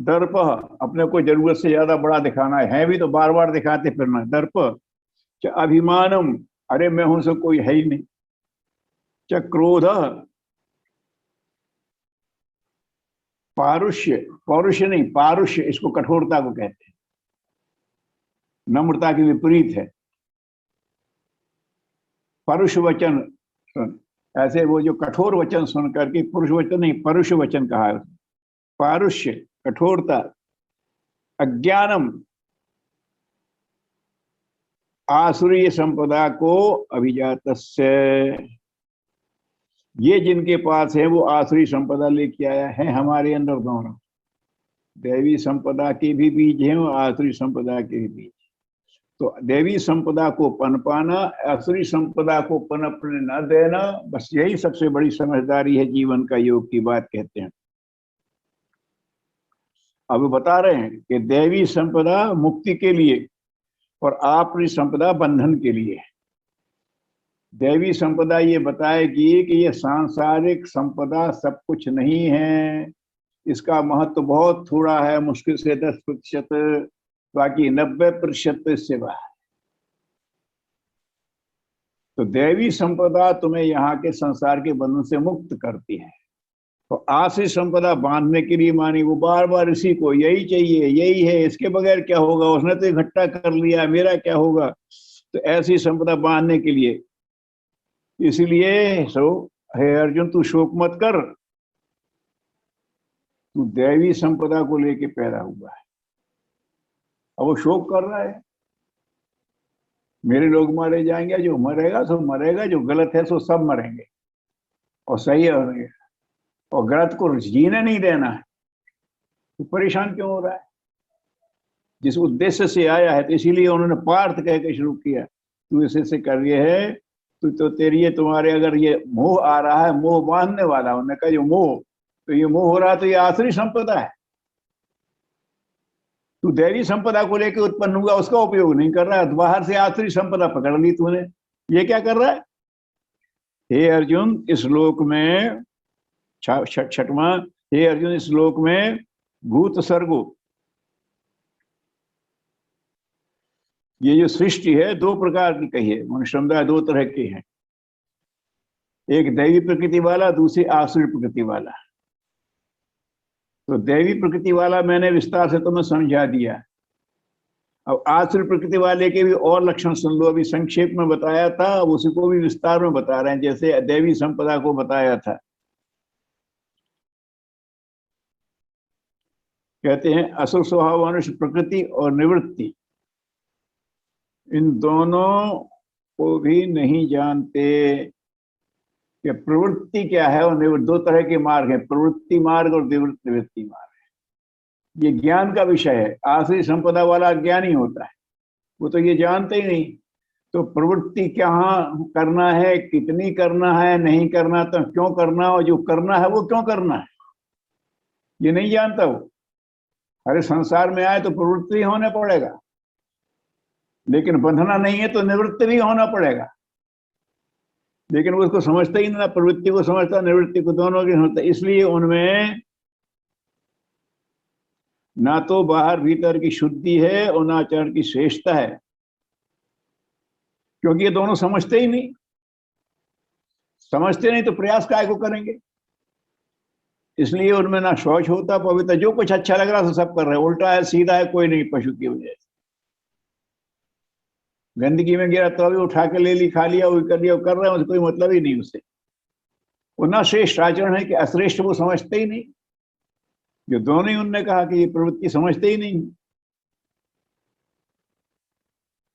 दर्प अपने को जरूरत से ज्यादा बड़ा दिखाना है भी तो बार बार दिखाते फिरना, दर्प। अभिमानम, अरे मैं हूं सब कोई है ही नहीं। क्रोध, पारुष्य, पौरुष्य नहीं पारुष्य, इसको कठोरता को कहते हैं, नम्रता के विपरीत है। परुष वचन, ऐसे वो जो कठोर वचन सुन करके, पुरुष वचन नहीं परुष वचन कहा है। पारुष्य कठोरता, अज्ञानम आसुरीय संपदा को अभिजातस्य, ये जिनके पास है वो आसुरी संपदा लेके आया है। हमारे अंदर दोनों दैवी संपदा के भी बीज हैं और आसुरी संपदा के भी बीज। तो दैवी संपदा को पनपाना, आसुरी संपदा को पनपने न देना, बस यही सबसे बड़ी समझदारी है जीवन का, योग की बात कहते हैं। अब बता रहे हैं कि दैवी संपदा मुक्ति के लिए और आसुरी संपदा बंधन के लिए। दैवी संपदा ये बताएगी कि ये सांसारिक संपदा सब कुछ नहीं है, इसका महत्व बहुत थोड़ा है, मुश्किल से 10%, बाकी 90% इससे बाहर। तो दैवी संपदा तुम्हें यहाँ के संसार के बंधन से मुक्त करती है। तो आसुरी संपदा बांधने के लिए मानी वो बार बार इसी को, यही चाहिए, यही है, इसके बगैर क्या होगा, उसने तो इकट्ठा कर लिया, मेरा क्या होगा। तो ऐसी संपदा बांधने के लिए, इसलिए सो हे अर्जुन तू शोक मत कर, तू दैवी संपदा को लेके पैदा हुआ है। अब वो शोक कर रहा है, मेरे लोग मारे जाएंगे, जो मरेगा सो मरेगा, जो गलत है सो सब मरेंगे, और सही है और गलत को जीने नहीं देना है, तो परेशान क्यों हो रहा है? जिस उद्देश्य से आया है, तो इसीलिए उन्होंने पार्थ कह के शुरू किया, तू इसे कर ये है, तो तेरी ये तुम्हारे अगर ये मोह आ रहा है, मोह बांधने वाला, उन्होंने कहा जो मोह, तो ये मोह हो रहा है तो ये आसुरी संपदा है, तू दैवी संपदा को लेकर उत्पन्न हुआ, उसका उपयोग नहीं कर रहा है, बाहर से आसुरी संपदा पकड़ ली तूने, ये क्या कर रहा है? हे अर्जुन, इस श्लोक में छठवां, हे अर्जुन, इस श्लोक में भूत सर्गो, ये जो सृष्टि है दो प्रकार की कही है, मनुष्य समुदाय दो तरह के हैं, एक दैवी प्रकृति वाला, दूसरी आसुरी प्रकृति वाला। तो दैवी प्रकृति वाला मैंने विस्तार से तुम्हें समझा दिया, अब आसुरी प्रकृति वाले के भी और लक्षण सुन लो, अभी संक्षेप में बताया था, अब उसी को भी विस्तार में बता रहे हैं, जैसे दैवी संपदा को बताया था। कहते हैं असुर स्वभाव मनुष्य प्रकृति और निवृत्ति, इन दोनों को भी नहीं जानते कि प्रवृत्ति क्या है और निवृत्ति, दो तरह के मार्ग है, प्रवृत्ति मार्ग और निवृत्ति मार्ग। ये ज्ञान का विषय है, आसुरी संपदा वाला ज्ञानी होता है, वो तो ये जानते ही नहीं, तो प्रवृत्ति क्या करना है, कितनी करना है, नहीं करना तो क्यों करना, और जो करना है वो क्यों करना है, ये नहीं जानता वो। अरे संसार में आए तो प्रवृत्ति होना पड़ेगा, लेकिन बंधना नहीं है तो निवृत्ति भी होना पड़ेगा, लेकिन वो उसको समझता ही ना, प्रवृत्ति को समझता, निवृत्ति को, दोनों की समझता, इसलिए उनमें ना तो बाहर भीतर की शुद्धि है और ना आचरण की श्रेष्ठता है, क्योंकि ये दोनों समझते ही नहीं, समझते नहीं तो प्रयास काय को करेंगे, इसलिए उनमें ना शौच होता, पवित्र, जो कुछ अच्छा लग रहा है सब कर रहे हैं, उल्टा है सीधा है, कोई नहीं, पशु की वजह से गंदगी में गिरा तो अभी उठा के ले ली, खा लिया, वो कर लिया, वो कर रहे हैं, कोई मतलब ही नहीं उससे, वो ना श्रेष्ठ आचरण है कि अश्रेष्ठ, वो समझते ही नहीं, जो दोनों ही उनने कहा कि ये प्रवृत्ति समझते ही नहीं,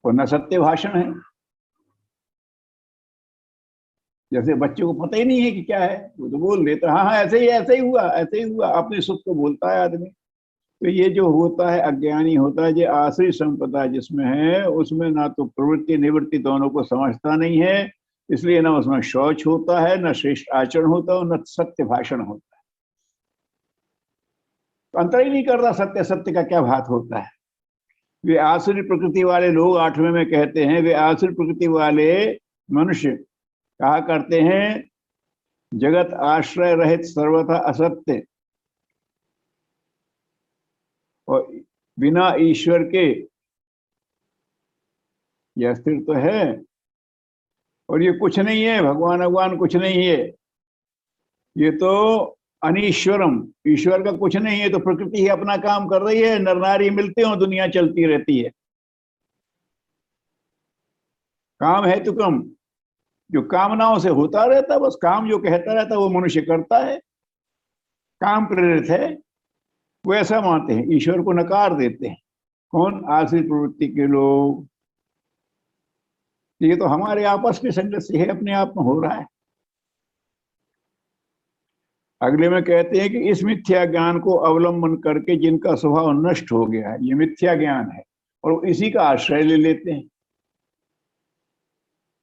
और न सत्य भाषण है, जैसे बच्चे को पता ही नहीं है कि क्या है, वो तो बोल देता, हाँ हाँ ऐसे ही, ऐसे ही हुआ, ऐसे ही हुआ, अपने सुख को बोलता है आदमी। तो ये जो होता है अज्ञानी होता है, जो आसुरी संपदा जिसमें है, उसमें ना तो प्रवृत्ति निवृत्ति दोनों को समझता नहीं है, इसलिए ना उसमें शौच होता है, न श्रेष्ठ आचरण होता है, न सत्य भाषण होता है, तो अंतर ही नहीं करता सत्य सत्य का क्या बात होता है। वे आसुरी प्रकृति वाले लोग, 8वें में कहते हैं, वे आसुरी प्रकृति वाले मनुष्य कहा करते हैं, जगत आश्रय रहित सर्वथा असत्य, और बिना ईश्वर के यह अस्तित्व है, और ये कुछ नहीं है, भगवान भगवान कुछ नहीं है, ये तो अनीश्वरम, ईश्वर का कुछ नहीं है, तो प्रकृति ही अपना काम कर रही है, नर नारी मिलते हो, दुनिया चलती रहती है, काम है तो कम, जो कामनाओं से होता रहता, बस काम जो कहता रहता वो मनुष्य करता है, काम प्रेरित है, वो ऐसा मानते हैं, ईश्वर को नकार देते हैं। कौन? आश्रित प्रवृत्ति के लोग। ये तो हमारे आपस में संघर्ष है, अपने आप में हो रहा है। अगले में कहते हैं कि इस मिथ्या ज्ञान को अवलंबन करके जिनका स्वभाव नष्ट हो गया है, ये मिथ्या ज्ञान है, और इसी का आश्रय ले लेते हैं,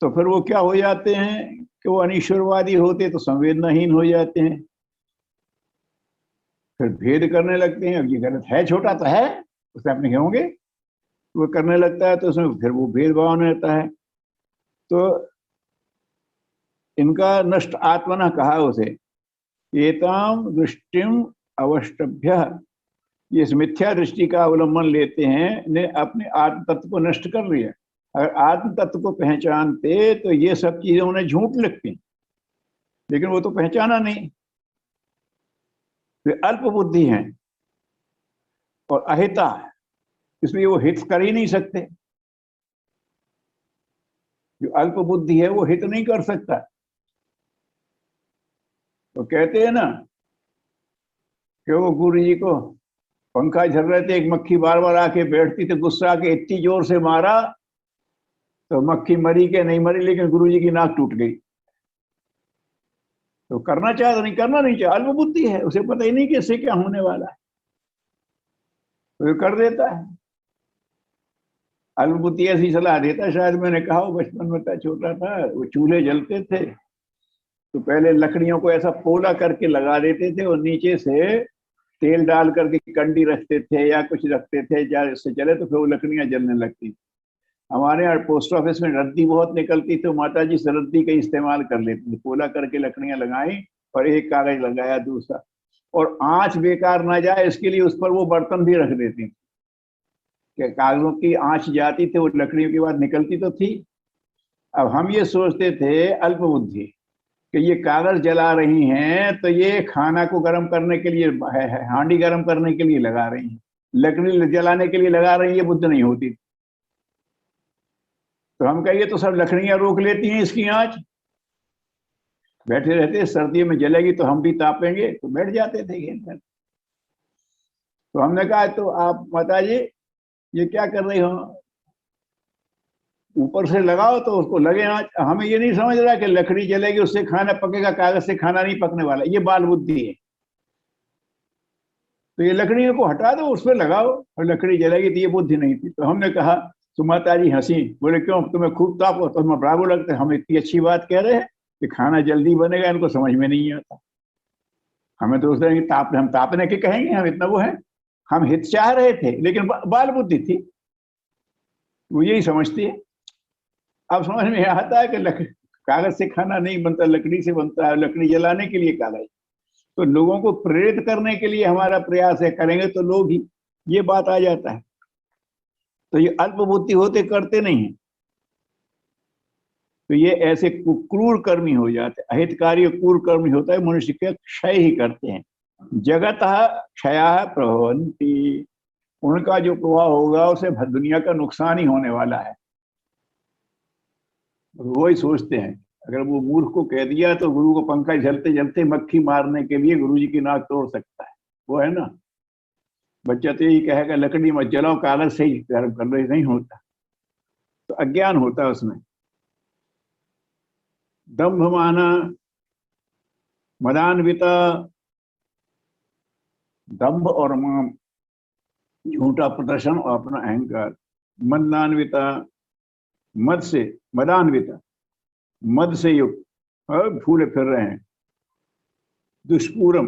तो फिर वो क्या हो जाते हैं कि वो अनीश्वरवादी होते तो संवेदनाहीन हो जाते हैं, फिर भेद करने लगते हैं, अब ये गलत है, छोटा तो है, उससे अपने होंगे, वो करने लगता है, तो उसमें फिर वो भेदभाव रहता है। तो इनका नष्ट आत्मना कहा उसे, एताम दृष्टिम अवष्टभ्य, ये इस मिथ्या दृष्टि का अवलंबन लेते हैं, ने अपने आत्म तत्व को नष्ट कर लिया। अगर आत्म तत्व को पहचानते तो ये सब चीजें उन्हें झूठ लगती, लेकिन वो तो पहचाना नहीं, वे अल्प बुद्धि हैं और अहिता है, इसलिए वो हित कर ही नहीं सकते। जो अल्प बुद्धि है वो हित नहीं कर सकता। तो कहते हैं ना कि वो गुरु जी को पंखा झल रहे थे, एक मक्खी बार बार आके बैठती थी, गुस्सा आके इतनी जोर से मारा तो मक्खी मरी के नहीं मरी, लेकिन गुरुजी की नाक टूट गई। तो करना चाहे तो नहीं, करना नहीं चाहे, अल्प बुद्धि है, उसे पता ही नहीं कि इससे क्या होने वाला है, तो कर देता है। अल्प बुद्धि ऐसी सलाह देता है। शायद मैंने कहा बचपन में था, छोटा था, वो चूल्हे जलते थे तो पहले लकड़ियों को ऐसा पोला करके लगा देते थे और नीचे से तेल डाल करके कंडी रखते थे या कुछ रखते थे, जब इससे जले तो फिर वो लकड़ियां जलने लगती। हमारे यहाँ पोस्ट ऑफिस में रद्दी बहुत निकलती तो माता जी से रद्दी का इस्तेमाल कर लेती थी, पोला करके लकड़ियां लगाई और एक कागज लगाया दूसरा, और आंच बेकार ना जाए इसके लिए उस पर वो बर्तन भी रख देती थी कि कागजों की आंच जाती थी, वो लकड़ियों के बाद निकलती तो थी। अब हम ये सोचते थे अल्प बुद्धि कि ये कागज जला रही हैं तो ये खाना को गर्म करने के लिए, हांडी गर्म करने के लिए लगा रही हैं, लकड़ी जलाने के लिए लगा रही है, बुद्ध नहीं होती। तो हम कहिए तो सब लकड़ियां रोक लेती हैं इसकी आंच, बैठे रहते, सर्दियों में जलेगी तो हम भी तापेंगे, तो बैठ जाते थे घेर। तो हमने कहा तो आप माता जी ये क्या कर रही हो, ऊपर से लगाओ तो उसको लगे आंच। हमें ये नहीं समझ रहा कि लकड़ी जलेगी उससे खाना पकेगा, कागज से खाना नहीं पकने वाला, ये बाल बुद्धि है। तो ये लकड़ियों को हटा दो, उस पर लगाओ और लकड़ी जलेगी, तो ये बुद्धि नहीं थी। तो हमने कहा, तो माता जी हंसी, बोले क्यों तुम्हें खूब ताप हो, तो हमें बराबर लगता है, हम इतनी अच्छी बात कह रहे हैं कि खाना जल्दी बनेगा, इनको समझ में नहीं आता। हमें तो उस तरह की ताप, हम तापने के कहेंगे, हम इतना वो है, हम हित चाह रहे थे, लेकिन बाल बुद्धि थी, वो यही समझती है। अब समझ में आता है कि कागज से खाना नहीं बनता, लकड़ी से बनता है, लकड़ी जलाने के लिए कागज। तो लोगों को प्रेरित करने के लिए हमारा प्रयास है, करेंगे तो लोग ही, ये बात आ जाता है। तो ये अल्प बुद्धि होते करते नहीं है, तो ये ऐसे क्रूर कर्मी हो जाते, अहितकारी क्रूर कर्मी होता है, मनुष्य के क्षय ही करते हैं। जगत क्षय प्रभवंती, उनका जो प्रभाव होगा उसे दुनिया का नुकसान ही होने वाला है। वो ही सोचते हैं, अगर वो मूर्ख को कह दिया तो गुरु को पंखा जलते जलते मक्खी मारने के लिए गुरु जी की नाक तोड़ सकता है, वो है ना। बच्चा तो यही कहेगा लकड़ी मत जलाओ, कागज से ही गर्म कर लो, नहीं होता, तो अज्ञान होता है उसमें। दंभ माना, मदान्विता, दंभ और मान, झूठा प्रदर्शन और अपना अहंकार। मदान्विता, मद से, मदान्विता मद से युक्त और फूले फिर रहे हैं। दुष्पूरम,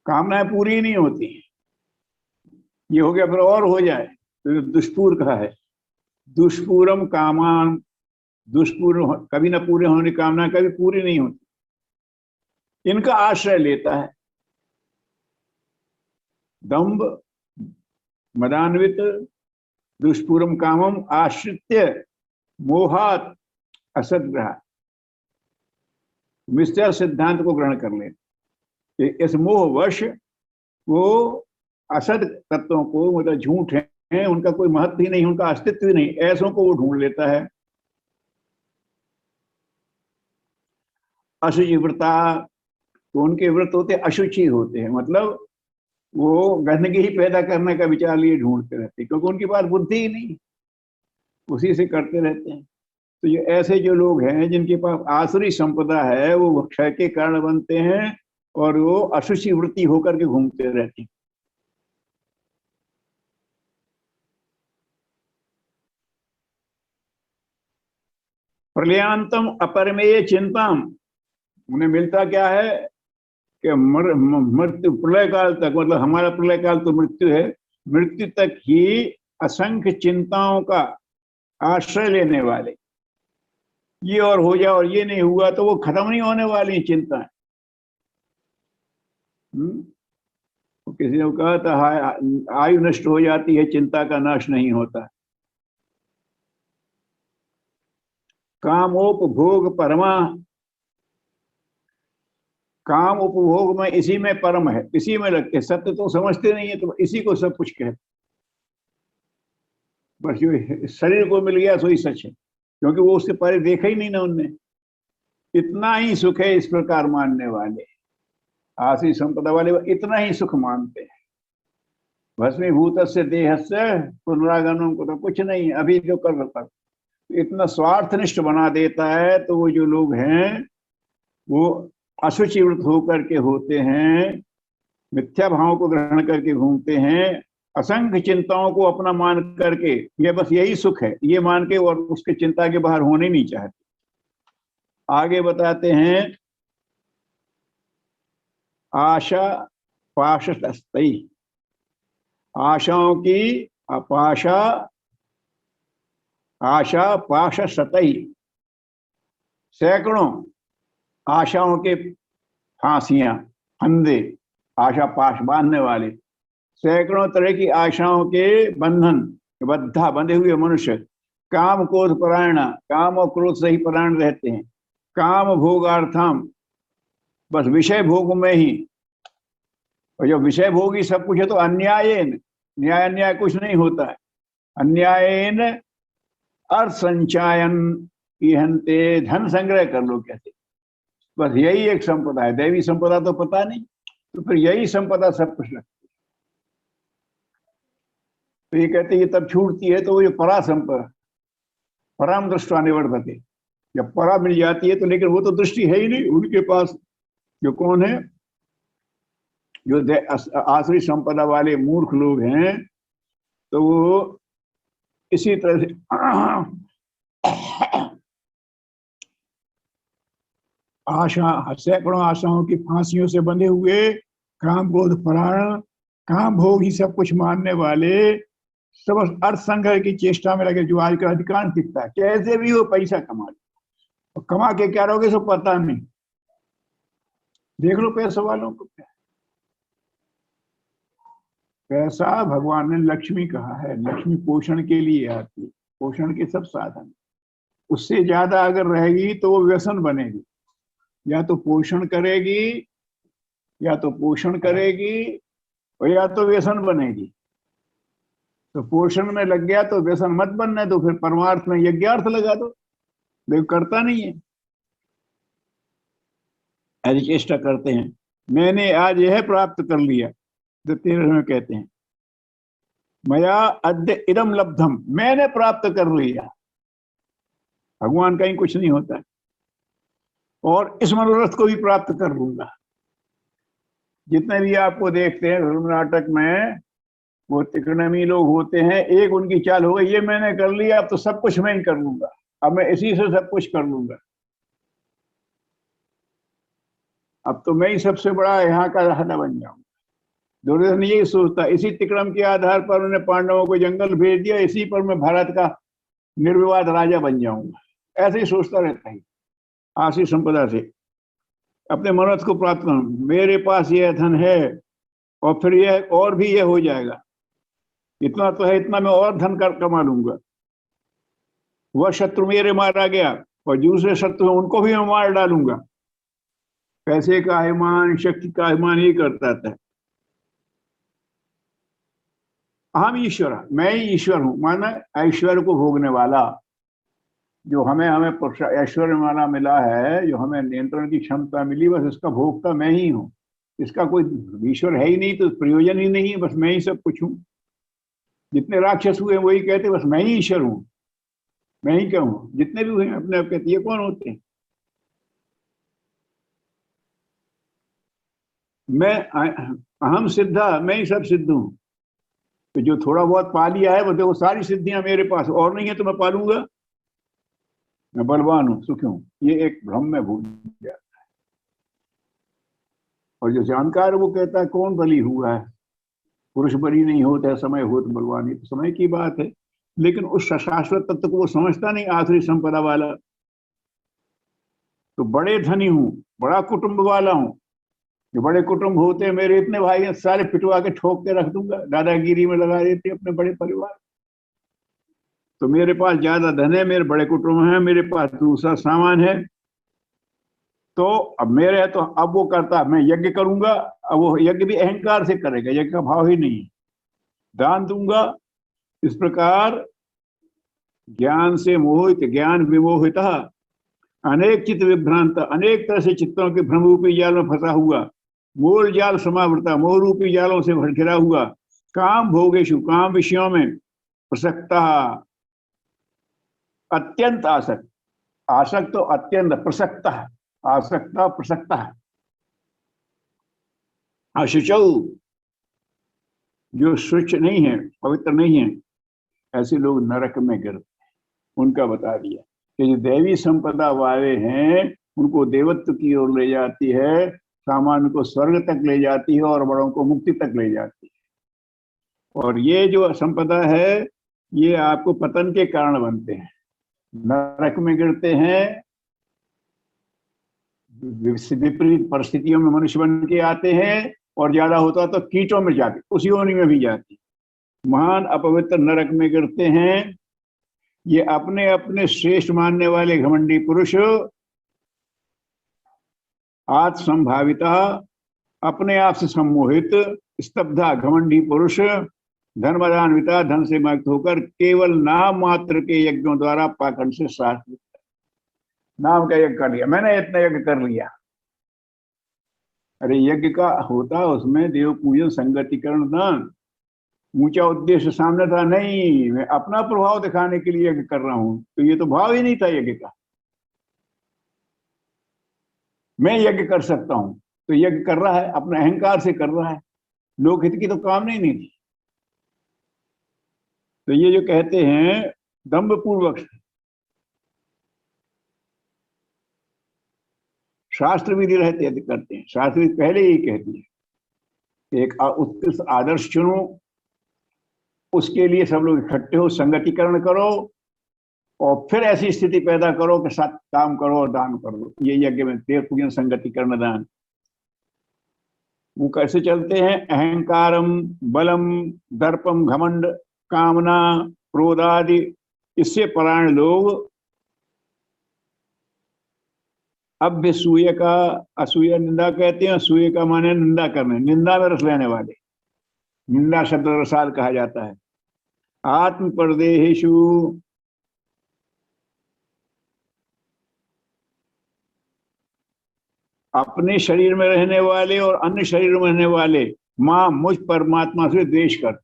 कामनाएं पूरी नहीं होती, ये हो गया फिर और हो जाए, तो दुष्पूर कहा है। दुष्पूरम कामान, दुष्पूर्ण कभी ना पूरे होने की कामना कभी पूरी नहीं होती, इनका आश्रय लेता है। दंभ, मदान्वित, दुष्पूरम कामम आश्रित्य मोहात असद्ग्रह, मिथ्या सिद्धांत को ग्रहण कर ले, इस मोहवश वो असद तत्वों को, मतलब झूठ है, उनका कोई महत्व ही नहीं, उनका अस्तित्व ही नहीं, ऐसों को वो ढूंढ लेता है। अशुचि व्रता, तो उनके व्रत होते अशुचि होते हैं, मतलब वो गंदगी ही पैदा करने का विचार लिए ढूंढते रहते हैं, क्योंकि उनके पास बुद्धि ही नहीं, उसी से करते रहते हैं। तो ये ऐसे जो लोग हैं जिनके पास आसुरी संपदा है, वो क्षय के कारण बनते हैं और वो अशुचि वृत्ति होकर के घूमते रहते हैं। प्रलयांतम अपरमेय चिंताम, उन्हें मिलता क्या है कि मृत्यु, प्रलय काल तक, मतलब हमारा प्रलय काल तो मृत्यु है, मृत्यु तक ही असंख्य चिंताओं का आश्रय लेने वाले, ये और हो जाए और ये नहीं हुआ, तो वो खत्म नहीं होने वाली चिंताएं। तो किसी ने कहा था आयु नष्ट हो जाती है, चिंता का नाश नहीं होता। कामोपभोग परमा, काम उपभोग में इसी में परम है, इसी में लगते, सत्य तो समझते नहीं है, तो इसी को सब कुछ कहते, बस जो शरीर को मिल गया सो ही सच है, क्योंकि वो उससे पहले देखा ही नहीं ना उनने। इतना ही सुख है इस प्रकार मानने वाले। आसुरी संपदा वाले इतना ही सुख मानते हैं। भस्मीभूत से देह से पुनरागमन को तो कुछ नहीं, अभी जो कर रहा था इतना स्वार्थनिष्ठ बना देता है। तो वो जो लोग हैं वो अशुचिवृत होकर के होते हैं, मिथ्या भाव को ग्रहण करके घूमते हैं, असंख्य चिंताओं को अपना मान करके ये बस यही सुख है ये मान के, और उसके चिंता के बाहर होने नहीं चाहते। आगे बताते हैं, आशा पाशतस्तई, आशाओं की अपाशा, आशा पाश सतई, सैकड़ों आशाओं के फांसियां, फंदे, आशा पाश बांधने वाले, सैकड़ों तरह की आशाओं के बंधन, बद्धा बंधे हुए मनुष्य, काम क्रोध परायण, काम और क्रोध से ही परायण रहते हैं, काम भोगार्थम, बस विषय भोग में ही। और जो विषय भोगी सब कुछ है तो अन्यायेन, न्याय अन्याय कुछ नहीं होता है, अन्यायेन अर्थ संचयन इहंते, धन संग्रह कर लो कहते, बस यही एक संपदा है। दैवी संपदा तो पता नहीं, तो फिर यही संपदा सब कुछ रखती है। तो ये कहते ये तब छूटती है तो वो ये परा संपदा, परम दृष्टा निवर्तते, जब परा मिल जाती है तो, लेकिन वो तो दृष्टि है ही नहीं उनके पास। जो कौन है, जो आसुरी संपदा वाले मूर्ख लोग हैं, तो वो इसी तरह से आशा, सैकड़ों आशाओं की फांसियों से बंधे हुए, काम क्रोध परायण, काम भोग ही सब कुछ मानने वाले, सब अर्थ संग्रह की चेष्टा में लगे, जो आजकल अधिकांश दिखता है। कैसे भी वो पैसा कमा ले, और कमा के क्या रहोगे सब पता नहीं। देख लो पैसे वालों को, पैसा भगवान ने लक्ष्मी कहा है, लक्ष्मी पोषण के लिए आती है, पोषण के सब साधन। उससे ज्यादा अगर रहेगी तो वो व्यसन बनेगी, या तो पोषण करेगी, या तो पोषण करेगी, और या तो व्यसन बनेगी। तो पोषण में लग गया तो व्यसन मत बनने दो, फिर परमार्थ में यज्ञार्थ लगा दो। देव करता नहीं है, ऐसी चेष्टा करते हैं। मैंने आज यह प्राप्त कर लिया, तो 13 में कहते हैं, मया अद्य इदम लब्धम, मैंने प्राप्त कर लिया। भगवान कहीं कुछ नहीं होता है। और इस मनोरथ को भी प्राप्त कर लूंगा। जितने भी आपको देखते हैं धर्म नाटक में, वो तिकड़मी लोग होते हैं, एक उनकी चाल हो गई, ये मैंने कर लिया, अब तो सब कुछ मैं ही कर लूंगा, अब मैं इसी से सब कुछ कर लूंगा, अब तो मैं ही सबसे बड़ा यहाँ का राजा बन जाऊंगा। दुर्योधन यही सोचता, इसी तिक्रम के आधार पर उन्होंने पांडवों को जंगल भेज दिया, इसी पर मैं भारत का निर्विवाद राजा बन जाऊंगा। ऐसे ही सोचता रहता है। आसुरी संपदा से अपने मनोरथ को प्राप्त करूं, मेरे पास यह धन है, और फिर यह और भी यह हो जाएगा, इतना तो है, इतना मैं और धन कर कमा लूंगा। वह शत्रु मेरे मारा गया, और दूसरे शत्रु उनको भी मैं मार डालूंगा। पैसे का अभिमान, शक्ति का अभिमान ही करता था। अहम ईश्वर, मैं ही ईश्वर हूं, माना ऐश्वर्य को भोगने वाला, जो हमें ऐश्वर्य माना मिला है, जो हमें नियंत्रण की क्षमता मिली, बस इसका भोक्ता मैं ही हूं। इसका कोई ईश्वर है ही नहीं, तो प्रयोजन ही नहीं है, बस मैं ही सब कुछ हूं। जितने राक्षस हुए वही कहते बस मैं ही ईश्वर हूं, मैं ही कहूँ। जितने भी हुए अपने आप कहते, ये कौन होते हैं? मैं अहम सिद्धा, मैं ही सब सिद्ध हूं। तो जो थोड़ा बहुत पा लिया है वो देखो, सारी सिद्धियां मेरे पास, और नहीं है तो मैं पालूंगा, मैं बलवान हूं, सुखी हूं। ये एक भ्रम में भूल जाता है। और जो जानकार है वो कहता है कौन बली हुआ है, पुरुष बली नहीं होता है, समय हो तो बलवान। तो समय की बात है, लेकिन उस शाश्वत तत्व को वो समझता नहीं आसुरी संपदा वाला। तो बड़े धनी हूं, बड़ा कुटुंब वाला हूं। जो बड़े कुटुंब होते हैं, मेरे इतने भाई हैं, सारे पिटवा के ठोक के रख दूंगा, दादागिरी में लगा देते अपने बड़े परिवार। तो मेरे पास ज्यादा धन है, मेरे बड़े कुटुंब हैं, मेरे पास दूसरा सामान है, तो अब मेरे है तो अब वो करता, मैं यज्ञ करूंगा। अब वो यज्ञ भी अहंकार से करेगा, यज्ञ का भाव ही नहीं है। दान दूंगा। इस प्रकार ज्ञान से मोहित, ज्ञान विमोहित, अनेक चित्त विभ्रांत, अनेक तरह से चित्तों के भ्रम रूपी जाल में फंसा हुआ, मूल जाल समावृता, मोह रूपी जालों से घिरा हुआ, काम भोगेशु, काम विषयों में, प्रसक्ता, अत्यंत आसक्त, आसक्त तो अत्यंत, प्रसक्ता, आसक्ता प्रसक्ता, अशुचौ, जो शुच नहीं है, पवित्र नहीं है, ऐसे लोग नरक में गिरते हैं। उनका बता दिया कि जो दैवी संपदा वाले हैं उनको देवत्व की ओर ले जाती है, सामान्य को स्वर्ग तक ले जाती है और बड़ों को मुक्ति तक ले जाती है। और ये जो संपदा है ये आपको पतन के कारण बनते हैं, नरक में गिरते हैं, विपरीत परिस्थितियों में मनुष्य बन के आते हैं, और ज्यादा होता तो कीटों में जाते, उसी योनि में भी जाती, महान अपवित्र नरक में गिरते हैं। ये अपने अपने श्रेष्ठ मानने वाले घमंडी पुरुष, आत्मसंभाविता, अपने आप से सम्मोहित, स्तब्धा घमंडी पुरुष, धर्मदान्विता, धन से मुक्त होकर केवल नाम मात्र के यज्ञों द्वारा पाखंड से शास्त्र, नाम का यज्ञ कर लिया, मैंने इतना यज्ञ कर लिया। अरे यज्ञ का होता उसमें देव पूजन, संगतिकरण, दान, ऊंचा उद्देश्य सामने था नहीं, मैं अपना प्रभाव दिखाने के लिए यज्ञ कर रहा हूं, तो ये तो भाव ही नहीं था यज्ञ का। मैं यज्ञ कर सकता हूं, तो यज्ञ कर रहा है अपने अहंकार से कर रहा है, लोकहित की तो काम नहीं थी। तो ये जो कहते हैं दंभ पूर्वक, शास्त्र विधि रहते करते हैं, शास्त्र विधि पहले ही कहती है एक उत्कृष्ट आदर्श चुनो, उसके लिए सब लोग इकट्ठे हो, संगतिकरण करो, और फिर ऐसी स्थिति पैदा करो कि साथ काम करो और दान करो। ये यज्ञ में देव पूजन, संगतिकरण, दान। वो कैसे चलते हैं? अहंकारम, बलम, दर्पम, घमंड, कामना, क्रोध आदि, इससे परायण लोग अभ्यसूय का, असूया निंदा कहते हैं, असूय का माने निंदा करने, निंदा में रस लेने वाले, निंदा शब्द रसाल कहा जाता है। आत्म परदेहेषु, अपने शरीर में रहने वाले और अन्य शरीर में रहने वाले, मां, मुझ परमात्मा से द्वेष कर।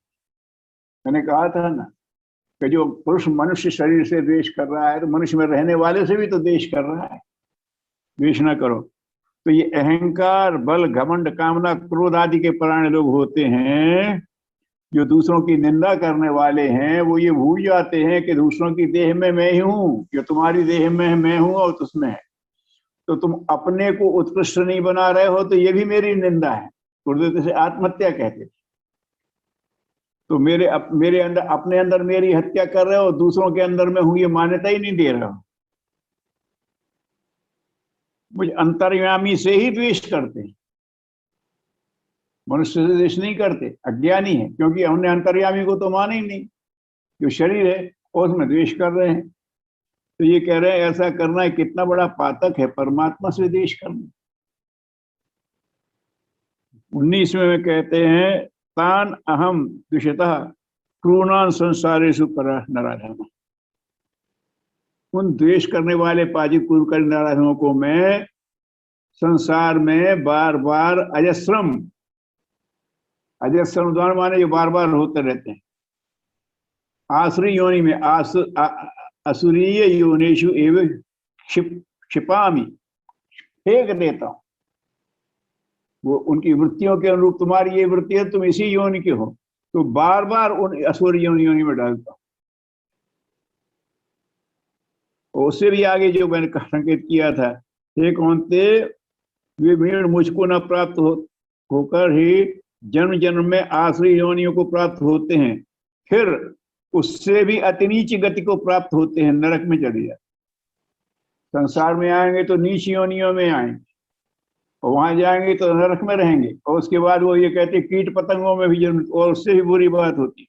मैंने कहा था ना कि जो पुरुष मनुष्य शरीर से द्वेष कर रहा है तो मनुष्य में रहने वाले से भी तो द्वेष कर रहा है, द्वेष ना करो। तो ये अहंकार, बल, घमंड, कामना, क्रोध आदि के परायण लोग होते हैं जो दूसरों की निंदा करने वाले हैं। वो ये भूल जाते हैं कि दूसरों की देह में मैं ही हूं, जो तुम्हारी देह में मैं हूं और तुझमें है, तो तुम अपने को उत्कृष्ट नहीं बना रहे हो, तो ये भी मेरी निंदा है। गुरुदेव से आत्महत्या कहते थे। तो मेरे अंदर, अपने अंदर मेरी हत्या कर रहे हो, दूसरों के अंदर में हूं ये मान्यता ही नहीं दे रहे हो। मुझ अंतर्यामी से ही द्वेष करते हैं, मनुष्य से द्वेष नहीं करते, अज्ञानी है, क्योंकि हमने अंतर्यामी को तो माना ही नहीं, जो शरीर है और उसमें द्वेष कर रहे हैं। तो ये कह रहे हैं ऐसा करना कितना बड़ा पातक है, परमात्मा से द्वेष करना। 19वें में कहते हैं तान अहम द्विषतः क्रूणान संसारेषु परः नराधम। उन द्वेष करने वाले पाजित पूर्व कर नराधमों को मैं संसार में बार बार अजस्रम, अजस्रम द्वारा माने जो बार बार होते रहते हैं, आसुरी योनि में, असुरीय योनिषु एवं क्षिपामी, फेंक देता हूं। वो उनकी वृत्तियों के अनुरूप तुम्हारी ये वृत्ति है, तुम इसी योनि के हो, तो बार बार उन असुरी योनि में डालता हूं। उससे भी आगे जो मैंने संकेत किया था, हे कौन्ते, वे भीड़ मुझको न प्राप्त होकर ही जन्म जन्म में आसुरी योनियों को प्राप्त होते हैं, फिर उससे भी अति नीच गति को प्राप्त होते हैं, नरक में चले जाते। संसार में आएंगे तो नीच योनियों में आएंगे, और वहां जाएंगे तो नरक में रहेंगे, और उसके बाद वो ये कहते कीट पतंगों में भी जन्म, और उससे भी बुरी बात होती।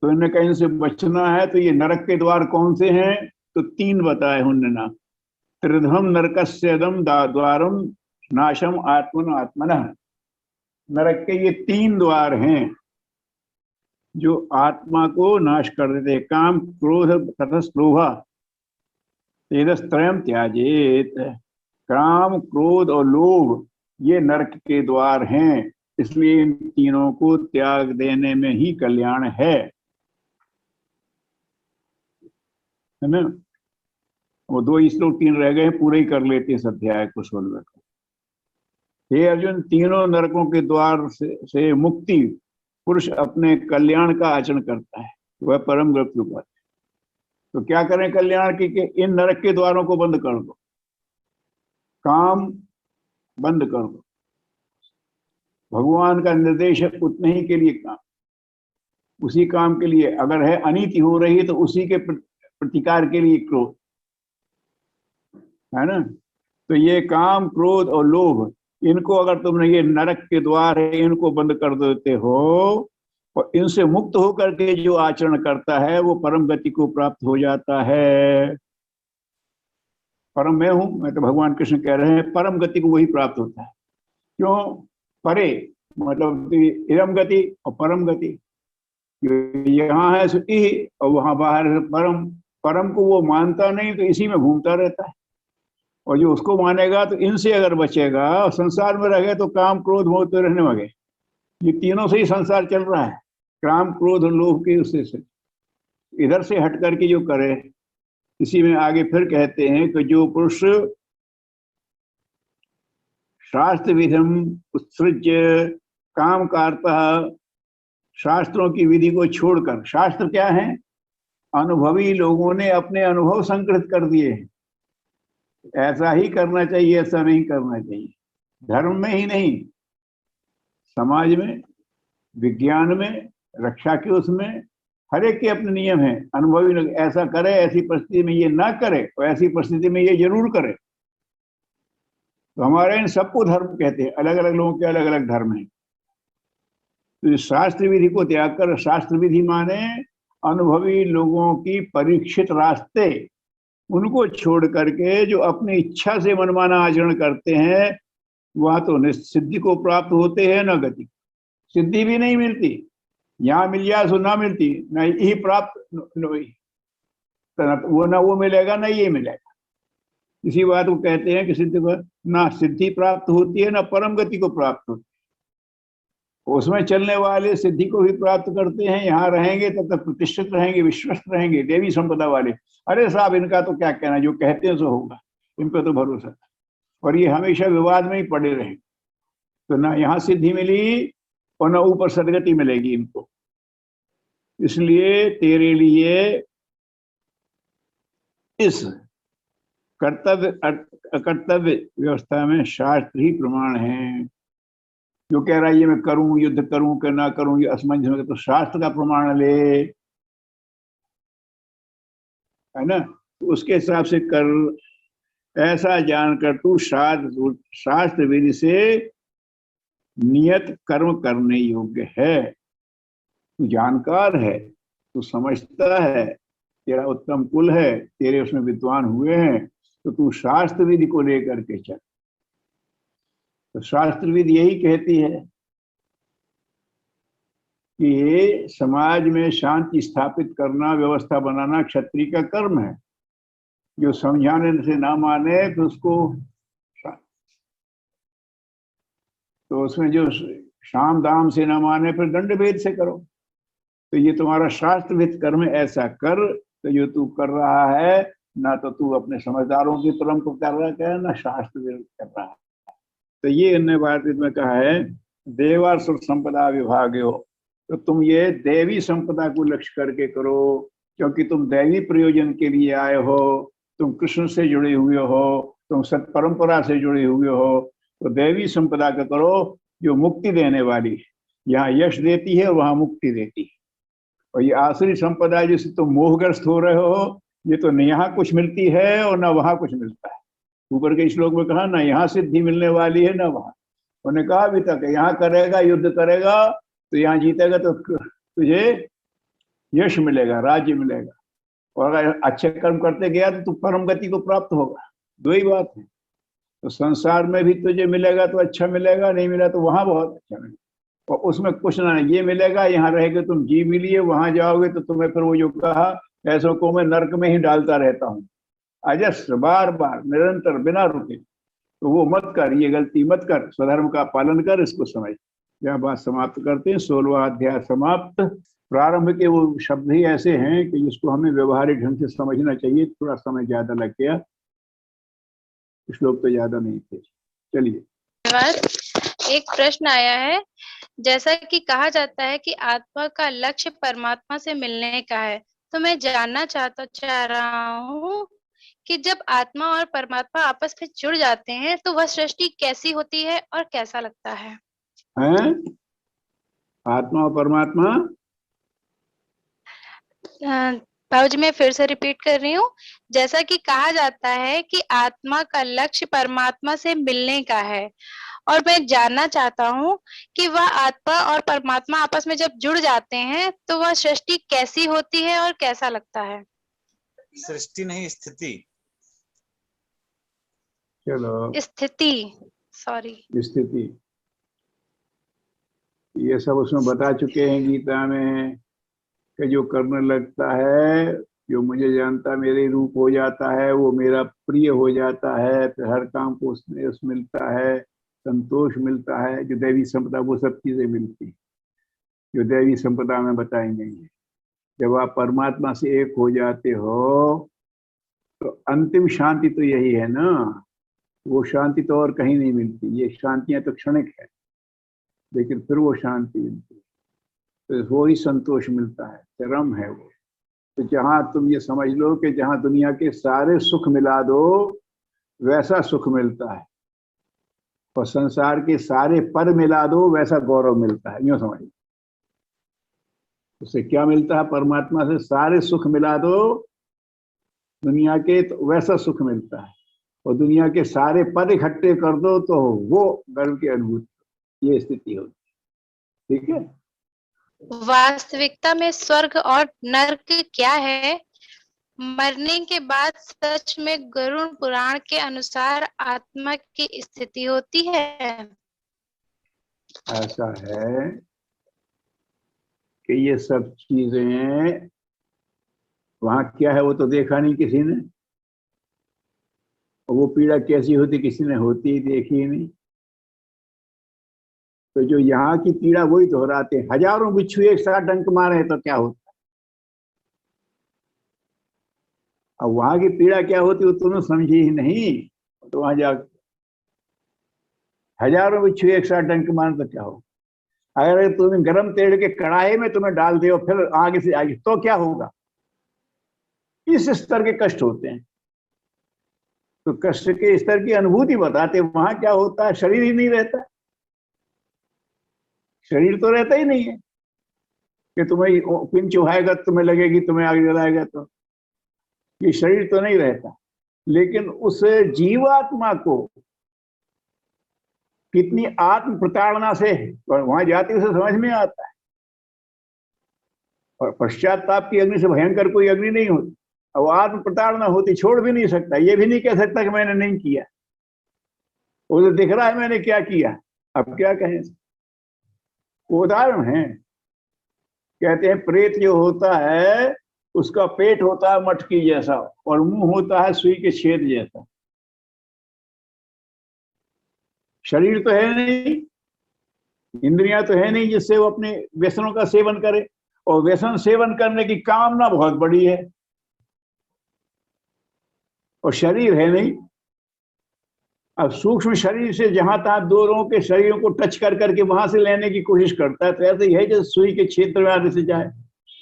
तो इन्हें कहीं से बचना है तो ये नरक के द्वार कौन से हैं? तो 3 बताए उन्होंने ना, त्रिधम नरकस्यदम द्वारम नाशम आत्मन आत्मनः। नरक के ये 3 द्वार हैं जो आत्मा को नाश कर देते हैं, काम, क्रोध तथा लोभ, तेजस्त्रयम त्याजेत। काम, क्रोध और लोभ ये नरक के द्वार हैं, इसलिए इन तीनों को त्याग देने में ही कल्याण है ना। वो 2 श्लोक 3 रह गए, पूरे ही कर लेते इस अध्याय को 16 को। हे अर्जुन, तीनों नरकों के द्वार से मुक्ति पुरुष अपने कल्याण का आचरण करता है, वह परम गति पर। तो क्या करें कल्याण की? कि इन नरक के द्वारों को बंद कर दो, काम बंद कर दो। भगवान का निर्देश है उतने ही के लिए काम, उसी काम के लिए। अगर है अनीति हो रही है तो उसी के प्रतिकार के लिए क्रोध, है ना। तो ये काम, क्रोध और लोभ, इनको अगर तुमने, ये नरक के द्वार है, इनको बंद कर देते हो और इनसे मुक्त होकर के जो आचरण करता है वो परम गति को प्राप्त हो जाता है। परम मैं हूं, मैं तो भगवान कृष्ण कह रहे हैं, परम गति को वही प्राप्त होता है। क्यों? परे मतलब इरम गति और परम गति। यहाँ है सो और वहां बाहर है परम। परम को वो मानता नहीं तो इसी में घूमता रहता है, और जो उसको मानेगा तो इनसे अगर बचेगा और संसार में रहे तो काम, क्रोध, मोह तो रहने लगे। ये तीनों से ही संसार चल रहा है, काम, क्रोध और लोभ के उससे से। इधर से हट करके जो करे, इसी में आगे फिर कहते हैं कि जो पुरुष शास्त्र विधम उत्सृज्य काम कारतः, शास्त्रों की विधि को छोड़कर, शास्त्र क्या है? अनुभवी लोगों ने अपने अनुभव संकलित कर दिए हैं, ऐसा ही करना चाहिए, ऐसा नहीं करना चाहिए। धर्म में ही नहीं, समाज में, विज्ञान में, रक्षा के उसमें, हर एक के अपने नियम हैं। अनुभवी लोग ऐसा करे, ऐसी परिस्थिति में ये ना करे, और ऐसी परिस्थिति में ये जरूर करे। तो हमारे इन सबको धर्म कहते हैं, अलग अलग लोगों के अलग अलग धर्म हैं। तो शास्त्र विधि को त्याग कर, शास्त्र विधि माने अनुभवी लोगों की परीक्षित रास्ते, उनको छोड़ करके जो अपनी इच्छा से मनमाना आचरण करते हैं, वहां तो सिद्धि को प्राप्त होते हैं न गति। सिद्धि भी नहीं मिलती, यहाँ मिल जाए सो ना मिलती, न यही प्राप्त वो ना वो मिलेगा ना ये मिलेगा। इसी बात को कहते हैं कि सिद्धि को ना सिद्धि प्राप्त होती है ना परम गति को प्राप्त होती है। उसमें चलने वाले सिद्धि को भी प्राप्त करते हैं, यहाँ रहेंगे तब तक प्रतिष्ठित रहेंगे, विश्वस्त रहेंगे, देवी संपदा वाले। अरे साहब, इनका तो क्या कहना, जो कहते हैं सो होगा, इन पर तो भरोसा। और ये हमेशा विवाद में ही पड़े रहे, तो ना यहाँ सिद्धि मिली और ना ऊपर सदगति मिलेगी इनको। इसलिए तेरे लिए इस कर्तव्य अकर्तव्य व्यवस्था में शास्त्र ही प्रमाण है। जो कह रहा है ये मैं करूं, युद्ध करूं कि ना करूं, ये असमंजस में, तो शास्त्र का प्रमाण ले, है ना। तो उसके हिसाब से कर, ऐसा जानकर तू शास्त्र विधि से नियत कर्म करने योग्य है। तू जानकार है, तू समझता है, तेरा उत्तम कुल है, तेरे उसमें विद्वान हुए हैं, तो तू शास्त्र विधि को लेकर के चल। तो शास्त्र विधि यही कहती है कि समाज में शांति स्थापित करना, व्यवस्था बनाना क्षत्रिय का कर्म है। जो समझाने से ना माने तो उसको, तो उसमें जो शाम दाम से ना माने फिर दंड भेद से करो। तो ये तुम्हारा शास्त्र विहित कर्म है, ऐसा कर। तो जो तू कर रहा है, ना तो तू अपने समझदारों की परम को कर रहा है, ना शास्त्र विहित कर रहा है। तो ये अन्य भारतीय में कहा है, देवासुर संपदा विभाग हो। तो तुम ये देवी संपदा को लक्ष्य करके करो, क्योंकि तुम दैवी प्रयोजन के लिए आए हो, तुम कृष्ण से जुड़े हुए हो, तुम सत परंपरा से जुड़े हुए हो। तो दैवी संपदा का करो जो मुक्ति देने वाली है, यहाँ यश देती है, वहां मुक्ति देती है। और ये आसुरी संपदा जिससे तुम मोहग्रस्त हो रहे हो, ये तो न यहाँ कुछ मिलती है और ना वहां कुछ मिलता है। ऊपर के श्लोक में कहा ना यहाँ सिद्धि मिलने वाली है ना वहां। उन्होंने कहा अभी तक यहाँ करेगा, युद्ध करेगा तो यहाँ जीतेगा तो तुझे यश मिलेगा, राज्य मिलेगा, और अगर अच्छे कर्म करते गया तो तू परम गति को प्राप्त होगा। दो ही बात है। तो संसार में भी तुझे मिलेगा तो अच्छा मिलेगा, नहीं मिला तो वहां बहुत अच्छा मिलेगा। और उसमें कुछ ना ये मिलेगा, यहाँ रहेगा तुम जी भी लिए, वहां जाओगे तो तुम्हें फिर वो जो कहा, ऐसों को मैं नर्क में ही डालता रहता हूँ, अजस्र, बार बार, निरंतर, बिना रुके। तो वो मत कर, ये गलती मत कर, स्वधर्म का पालन कर, इसको समझ। यह बात समाप्त करते हैं। 16वां अध्याय समाप्त। प्रारंभ के वो शब्द ही ऐसे हैं कि जिसको हमें व्यवहारिक ढंग से समझना चाहिए। थोड़ा समय ज्यादा लग गया, श्लोक तो ज्यादा नहीं थे। चलिए। धन्यवाद। एक प्रश्न आया है, जैसा कि कहा जाता है कि आत्मा का लक्ष्य परमात्मा से मिलने का है, तो मैं जानना चाह रहा हूँ कि जब आत्मा और परमात्मा आपस में जुड़ जाते हैं तो वह सृष्टि कैसी होती है और कैसा लगता है? हैं? आत्मा और परमात्मा, बाबूजी मैं फिर से रिपीट कर रही हूँ। जैसा कि कहा जाता है कि आत्मा का लक्ष्य परमात्मा से मिलने का है, और मैं जानना चाहता हूँ कि वह आत्मा और परमात्मा आपस में जब जुड़ जाते हैं तो वह सृष्टि कैसी होती है और कैसा लगता है? सृष्टि नहीं, स्थिति। चलो, स्थिति, सॉरी, स्थिति। ये सब उसमें बता चुके हैं गीता में कि जो करने लगता है, जो मुझे जानता मेरे रूप हो जाता है, वो मेरा प्रिय हो जाता है, फिर हर काम को उसमें उस मिलता है, संतोष मिलता है, जो दैवी संपदा, वो सब चीजें मिलती जो दैवी संपदा में बताई गई है। जब आप परमात्मा से एक हो जाते हो तो अंतिम शांति तो यही है ना। वो शांति तो और कहीं नहीं मिलती। ये शांतियां तो क्षणिक है, लेकिन फिर वो शांति मिलती है, तो वो ही संतोष मिलता है, चरम है वो। तो जहां तुम ये समझ लो कि जहां दुनिया के सारे सुख मिला दो वैसा सुख मिलता है, और संसार के सारे पद मिला दो वैसा गौरव मिलता है, यूं समझ लो। उससे क्या मिलता है? परमात्मा से सारे सुख मिला दो दुनिया के, तो वैसा सुख मिलता है, और दुनिया के सारे पद इकट्ठे कर दो तो वो गर्व की अनुभूति, ये स्थिति होती है। ठीक है। वास्तविकता में स्वर्ग और नरक क्या है? मरने के बाद सच में गरुड़ पुराण के अनुसार आत्मा की स्थिति होती है? ऐसा है कि ये सब चीजें वहां क्या है वो तो देखा नहीं किसी ने, और वो पीड़ा कैसी होती किसी ने होती ही देखी नहीं। तो जो यहाँ की पीड़ा वही दोहराते हैं। हजारों बिच्छू एक साथ डंक मारे तो क्या होता, अब वहां की पीड़ा क्या होती वो तुमने समझी ही नहीं। तो वहां जा हजारों बिच्छू एक साथ डंक मारे तो क्या हो। अगर तुम्हें गर्म तेल के कढ़ाई में तुम्हें डाल दे और फिर आगे से आगे तो क्या होगा। इस स्तर के कष्ट होते हैं। तो कष्ट के स्तर की अनुभूति बताते, वहां क्या होता है, शरीर ही नहीं रहता। शरीर तो रहता ही नहीं है कि तुम्हें पिन चुहाएगा तुम्हें लगेगी तुम्हें आग जलाएगा, तो ये शरीर तो नहीं रहता। लेकिन उस जीवात्मा को कितनी आत्म प्रताड़ना से वहां जाती उसे समझ में आता है। और पश्चाताप की अग्नि से भयंकर कोई अग्नि नहीं होती। अब आत्म प्रताड़ना होती, छोड़ भी नहीं सकता, ये भी नहीं कह सकता कि मैंने नहीं किया, उसे दिख रहा है मैंने क्या किया। अब क्या कहें, उदाहरण है। कहते हैं प्रेत जो होता है उसका पेट होता है मटकी जैसा और मुंह होता है सुई के छेद जैसा। शरीर तो है नहीं, इंद्रियां तो है नहीं जिससे वो अपने व्यसनों का सेवन करे, और व्यसन सेवन करने की कामना बहुत बड़ी है, और शरीर है नहीं। अब सूक्ष्म शरीर से जहां तहां दो लोगों के शरीरों को टच कर करके वहां से लेने की कोशिश करता है, तो ऐसे ही है जो सुई के क्षेत्र में आगे से जाए,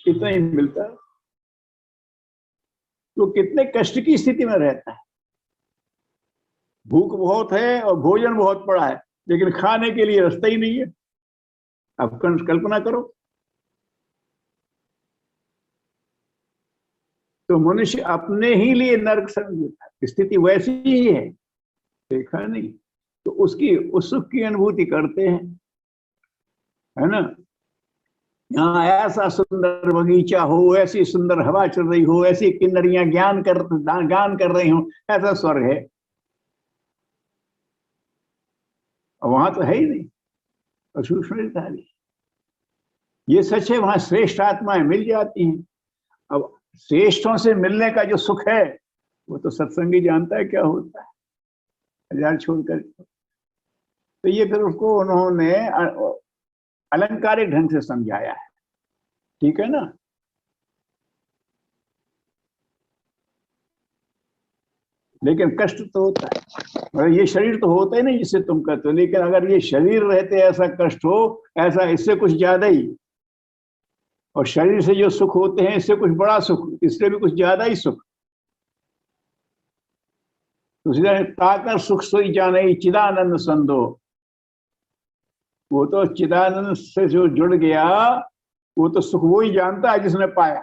इतना ही मिलता है। तो कितने कष्ट की स्थिति में रहता है। भूख बहुत है और भोजन बहुत पड़ा है, लेकिन खाने के लिए रास्ता ही नहीं है। अब कल्पना करो। तो मनुष्य अपने ही लिए नरक समझता है, स्थिति वैसी ही है, देखा नहीं। तो उसकी उस सुख की अनुभूति करते हैं, है ना। यहाँ ऐसा सुंदर बगीचा हो, ऐसी सुंदर हवा चल रही हो, ऐसी किन्नरियां गान कर रही हो, ऐसा स्वर्ग है। वहां तो है ही नहीं, सूक्ष्म। ये सच है, वहां श्रेष्ठ आत्माएं मिल जाती हैं। अब श्रेष्ठों से मिलने का जो सुख है वो तो सत्संगी जानता है क्या होता है। हजार छोड़कर। तो ये फिर उसको उन्होंने अलंकारिक ढंग से समझाया है, ठीक है ना। लेकिन कष्ट तो होता है, मतलब ये शरीर तो होता ही नहीं जिससे तुम कहते हो, लेकिन अगर ये शरीर रहते ऐसा कष्ट हो, ऐसा इससे कुछ ज्यादा ही, और शरीर से जो सुख होते हैं इससे कुछ बड़ा सुख, इससे भी कुछ ज्यादा ही सुख। तो इसलिए ताकर सुख सोई जाने चिदानंद संदो, वो तो चिदानंद से जो जुड़ गया वो तो सुख वो ही जानता है जिसने पाया।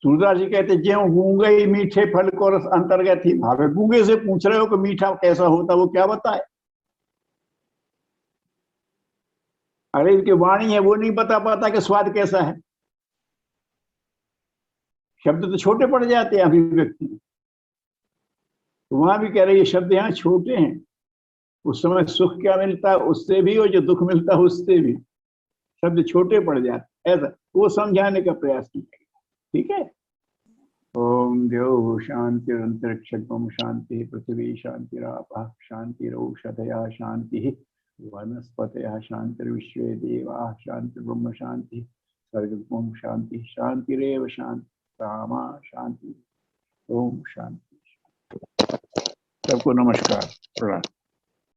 सूरदास जी कहते ज्यों गूंगे मीठे फल को रस अंतर्गत ही भावे। गूंगे से पूछ रहे हो कि मीठा कैसा होता, वो क्या बताए? अरे इनकी वाणी है वो नहीं बता पाता कि स्वाद कैसा है। शब्द तो छोटे पड़ जाते हैं अभिव्यक्ति, तो वहां भी कह रहे ये शब्द यहाँ छोटे हैं। उस समय सुख क्या मिलता है उससे भी, और जो दुख मिलता है उससे भी शब्द छोटे पड़ जाते, ऐसा वो समझाने का प्रयास किया। ठीक है। ओम द्यौः शान्तिरन्तरिक्षं शान्तिः पृथिवी शान्तिरापः शान्तिरौषधयः शान्तिः वनस्पतयः शान्तिर्विश्वे देवाः शान्तिर्ब्रह्म शान्तिः सर्वं शान्तिः शान्तिरेव शान्तिः सामा शान्ति। ओम शांति। सबको नमस्कार, प्रणाम।